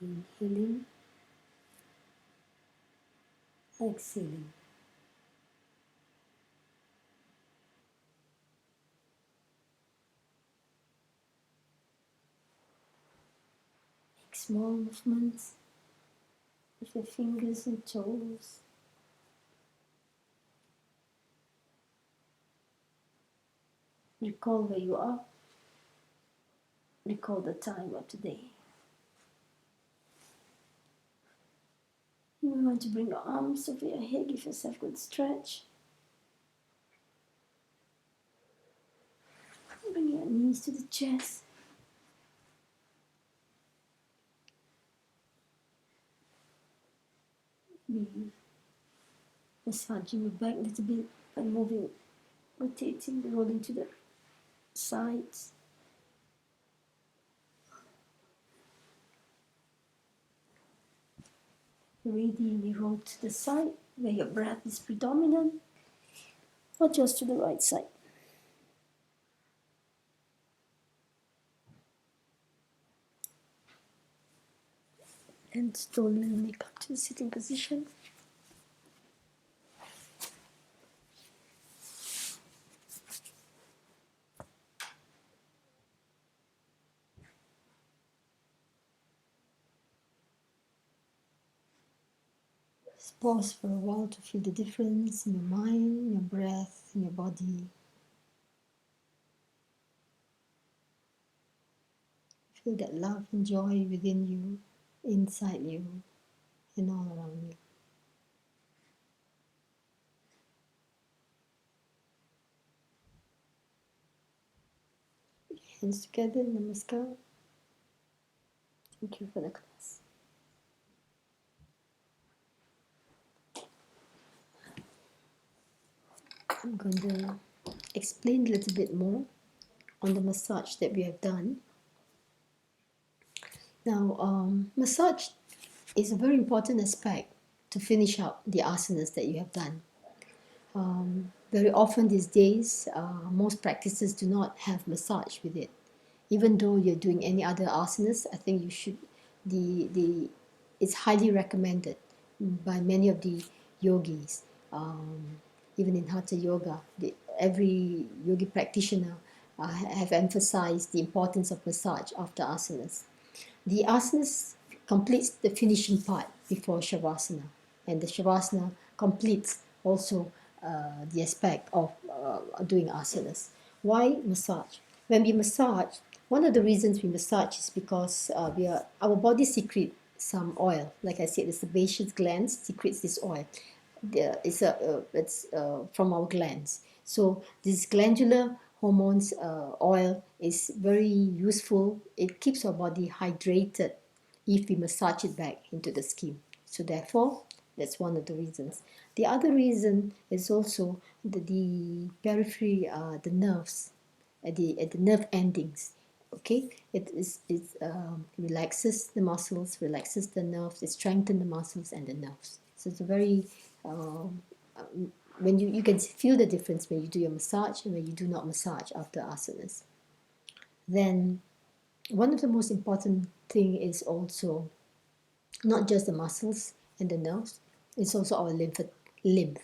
Inhaling, exhaling. Make small movements with the fingers and toes. Recall where you are. Recall the time of today. You want to bring your arms over your head, give yourself a good stretch. Bring your knees to the chest. Be massaging your back a little bit by moving, rotating, rolling to the sides. Ready, you roll to the side where your breath is predominant, or just to the right side. And slowly make up to the sitting position. Just pause for a while to feel the difference in your mind, your breath, in your body. Feel that love and joy within you, inside you, and all around you. Hands together, namaskar. Thank you for the class. I'm going to explain a little bit more on the massage that we have done. Now, massage is a very important aspect to finish up the asanas that you have done. Very often these days, most practices do not have massage with it. Even though you're doing any other asanas, I think you should. It's highly recommended by many of the yogis. Even in hatha yoga, every yogi practitioner have emphasized the importance of massage after asanas. The asanas completes the finishing part before shavasana, and the shavasana completes also the aspect of doing asanas. Why massage? When we massage, one of the reasons we massage is because our body secretes some oil. Like I said, the sebaceous glands secretes this oil. It's from our glands. So this glandular hormones oil is very useful. It keeps our body hydrated if we massage it back into the skin. So therefore, that's one of the reasons. The other reason is also the periphery, the nerves, at the nerve endings. Okay, it relaxes the muscles, relaxes the nerves, it strengthens the muscles and the nerves. So it's a very when you can feel the difference when you do your massage and when you do not massage after asanas. Then one of the most important thing is also not just the muscles and the nerves, it's also our lymph.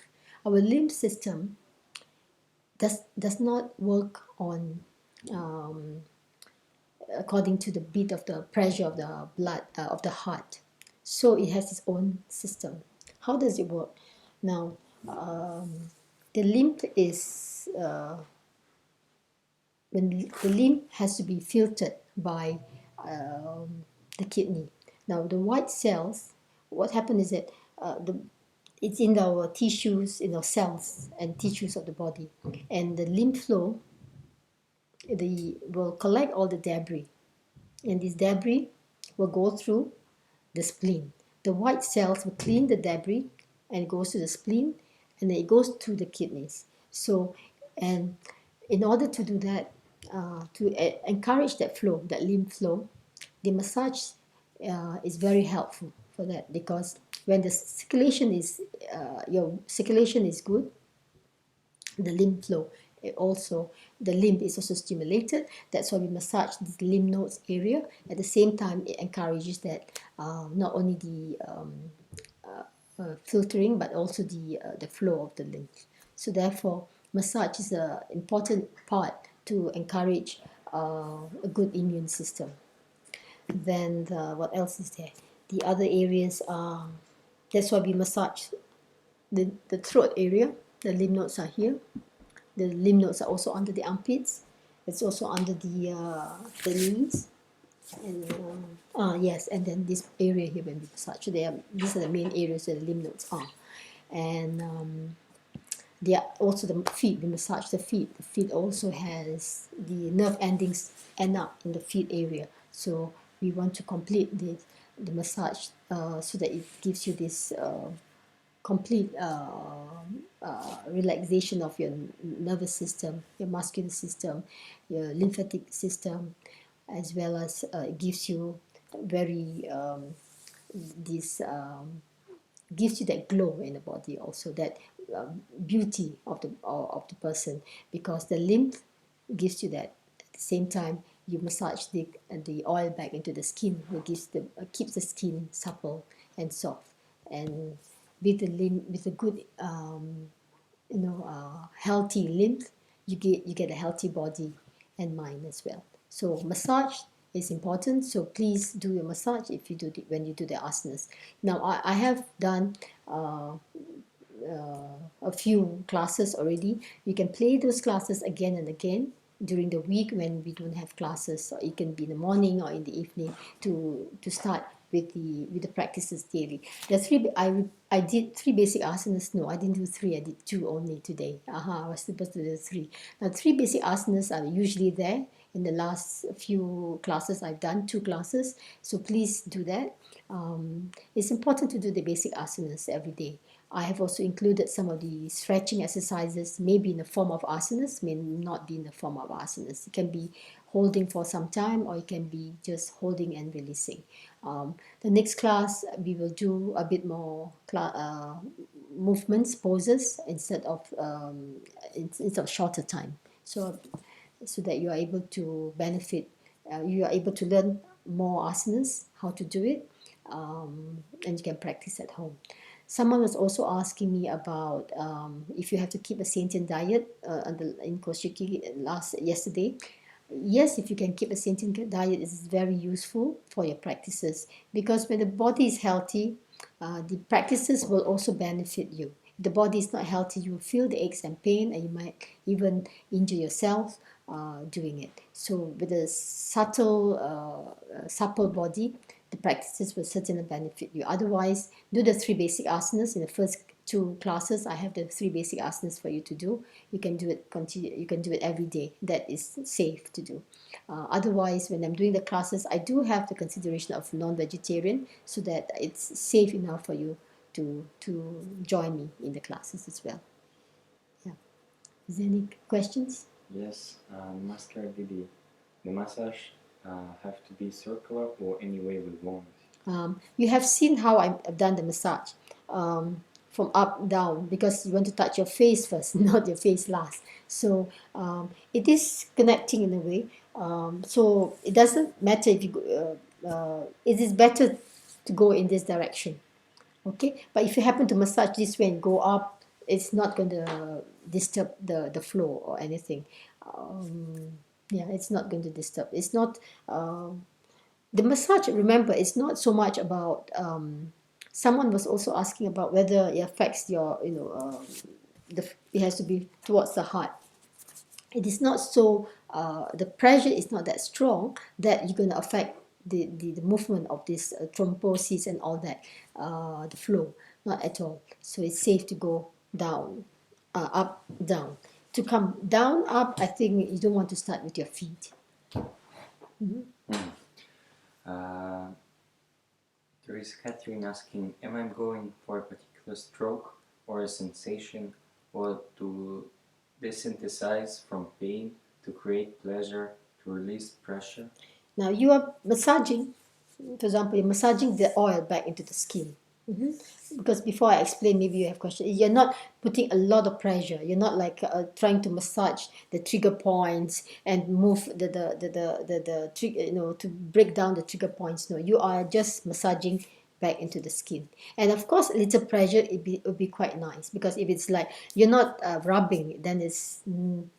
Our lymph system does not work on according to the beat of the pressure of the blood of the heart. So it has its own system. How does it work? Now, the lymph is when the lymph has to be filtered by the kidney. Now, the white cells, what happens is that it's in our tissues, in our cells and tissues of the body, and the lymph flow will collect all the debris, and this debris will go through the spleen. The white cells will clean the debris and it goes to the spleen, and then it goes to the kidneys. So, and in order to do that, to encourage that flow, that lymph flow, the massage is very helpful for that, because when the circulation is your circulation is good, the lymph flow also the lymph is also stimulated. That's why we massage the lymph nodes area. At the same time, it encourages that not only the filtering but also the flow of the lymph. So therefore, massage is an important part to encourage a good immune system. Then what else is there? The other areas are, that's why we massage the throat area. The lymph nodes are here. The lymph nodes are also under the armpits. It's also under the knees. And yes, and then this area here when we massage. So these are the main areas where the lymph nodes are. And they are also the feet. We massage the feet. The feet also has the nerve endings end up in the feet area. So we want to complete the massage so that it gives you this complete relaxation of your nervous system, your muscular system, your lymphatic system, as well as it gives you very this gives you that glow in the body, also that beauty of the person, because the lymph gives you that. At the same time, you massage the oil back into the skin, it gives keeps the skin supple and soft. And with the lymph, with a good healthy lymph, you get a healthy body and mind as well. So massage is important. So please do your massage if you do when you do the asanas. Now I have done a few classes already. You can play those classes again and again during the week when we don't have classes. So it can be in the morning or in the evening to start with the practices daily. The three I did 3 basic asanas. No, I didn't do 3. I did 2 only today. I was supposed to do 3. Now 3 basic asanas are usually there in the last few classes I've done, 2 classes. So please do that. It's important to do the basic asanas every day. I have also included some of the stretching exercises, maybe in the form of asanas, may not be in the form of asanas. It can be holding for some time, or it can be just holding and releasing. The next class, we will do a bit more movements, poses, instead of shorter time. So that you are able to benefit, you are able to learn more asanas, how to do it, and you can practice at home. Someone was also asking me about if you have to keep a Sainjana diet in Keshiki yesterday. Yes, if you can keep a Sainjana diet, it is very useful for your practices, because when the body is healthy, the practices will also benefit you. If the body is not healthy, you will feel the aches and pain, and you might even injure yourself doing it. So with a supple body, the practices will certainly benefit you. Otherwise, do the 3 basic asanas. In the first 2 classes, I have the 3 basic asanas for you to do. You can do it you can do it every day. That is safe to do. Otherwise, when I'm doing the classes, I do have the consideration of non-vegetarian, so that it's safe enough for you to join me in the classes as well. Yeah. Is there any questions? Yes, Master Didi, the massage have to be circular or any way we want. You have seen how I've done the massage from up down, because you want to touch your face first, not your face last. So it is connecting in a way. So it doesn't matter if you it is better to go in this direction. Okay, but if you happen to massage this way and go up, it's not going to disturb the flow or anything. Yeah, it's not going to disturb. It's not the massage, remember, it's not so much about someone was also asking about whether it affects your it has to be towards the heart. It is not so the pressure is not that strong that you're going to affect the movement of this thrombosis and all that, the flow, not at all. So it's safe to go down, up, down. To come down, up, I think you don't want to start with your feet. There is Catherine asking, am I going for a particular stroke or a sensation, or to desynthesize from pain, to create pleasure, to release pressure? Now you are massaging, for example, you're massaging the oil back into the skin. Because before I explain, maybe you have questions. You're not putting a lot of pressure. You're not like trying to massage the trigger points and move the trigger, to break down the trigger points. No, you are just massaging back into the skin. And of course, a little pressure, it would be quite nice, because if it's like you're not rubbing, then it's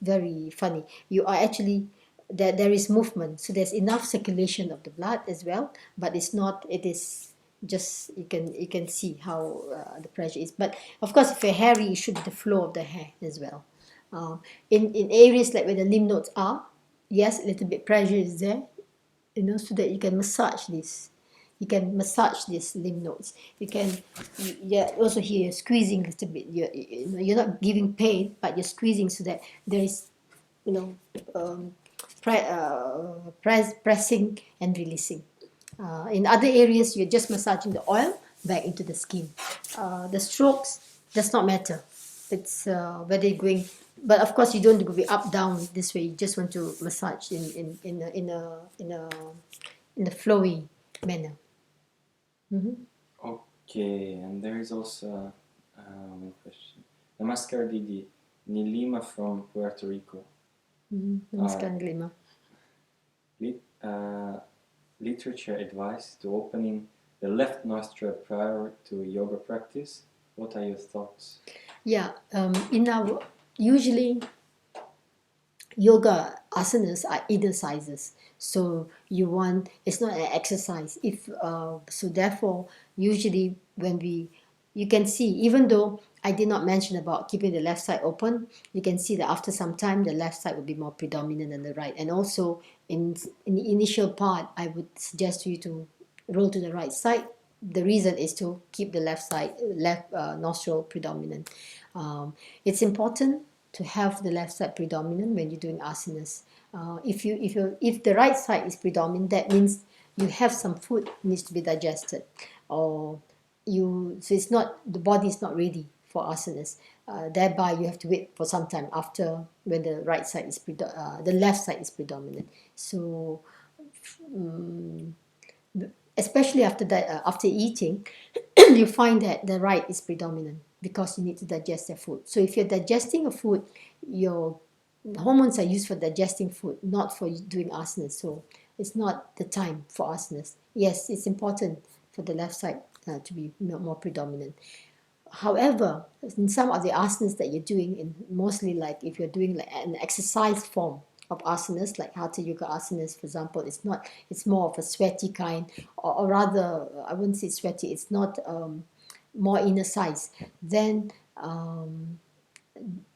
very funny. You are actually, there is movement, so there's enough circulation of the blood as well, but it's not, it is just, you can see how the pressure is. But of course, if you're hairy, it should be the flow of the hair as well. In areas like where the lymph nodes are, yes, a little bit pressure is there, so that you can massage this. You can massage these lymph nodes. You can, yeah, also here you're squeezing a little bit. You're not giving pain, but you're squeezing so that there is, you know, um, pressing and releasing. In other areas, you're just massaging the oil back into the skin. The strokes does not matter. It's whether you're going, but of course you don't go up down this way. You just want to massage in a flowy manner. Okay, and there is also one question. Namaskar Didi, Nilima from Puerto Rico. Namaskar, Lima. Literature advice to opening the left nostril prior to yoga practice. What are your thoughts? Yeah, in our usually yoga asanas are exercises, so it's not an exercise. If so, therefore, usually when you can see, even though I did not mention about keeping the left side open, you can see that after some time the left side will be more predominant than the right. And also in the initial part, I would suggest you to roll to the right side. The reason is to keep the left nostril predominant. It's important to have the left side predominant when you're doing asanas. If the right side is predominant, that means you have some food needs to be digested, or so it's not, the body is not ready for asanas. Thereby, you have to wait for some time after, when the the left side is predominant. So, especially after that, after eating, you find that the right is predominant, because you need to digest the food. So if you're digesting a food, your hormones are used for digesting food, not for doing asanas. So it's not the time for asanas. Yes, it's important for the left side to be more predominant. However, in some of the asanas that you're doing, mostly like if you're doing like an exercise form of asanas, like hatha yoga asanas, for example, it's more of a sweaty kind, or rather, I wouldn't say sweaty, it's not more inner size. Then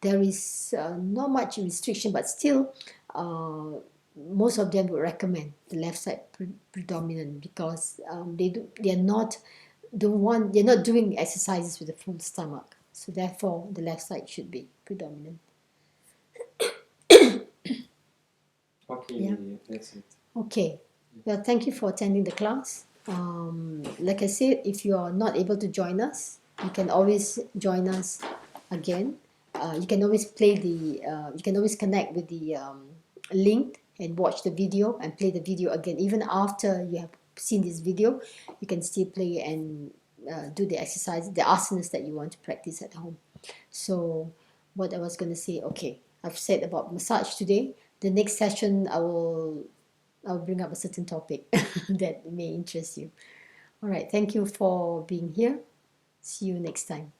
there is not much restriction, but still, most of them would recommend the left side predominant, because they're not doing exercises with a full stomach, so therefore the left side should be predominant. Okay, Yeah. that's it. Okay, well, thank you for attending the class. Like I said, if you are not able to join us, you can always join us again. You can always you can always connect with the link and watch the video and play the video again. Even after you have seen this video, you can still play and do the exercise, the asanas that you want to practice at home. So what I was going to say, okay, I've said about massage today. The next session, I'll bring up a certain topic that may interest you. All right, thank you for being here. See you next time.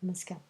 Namaskar.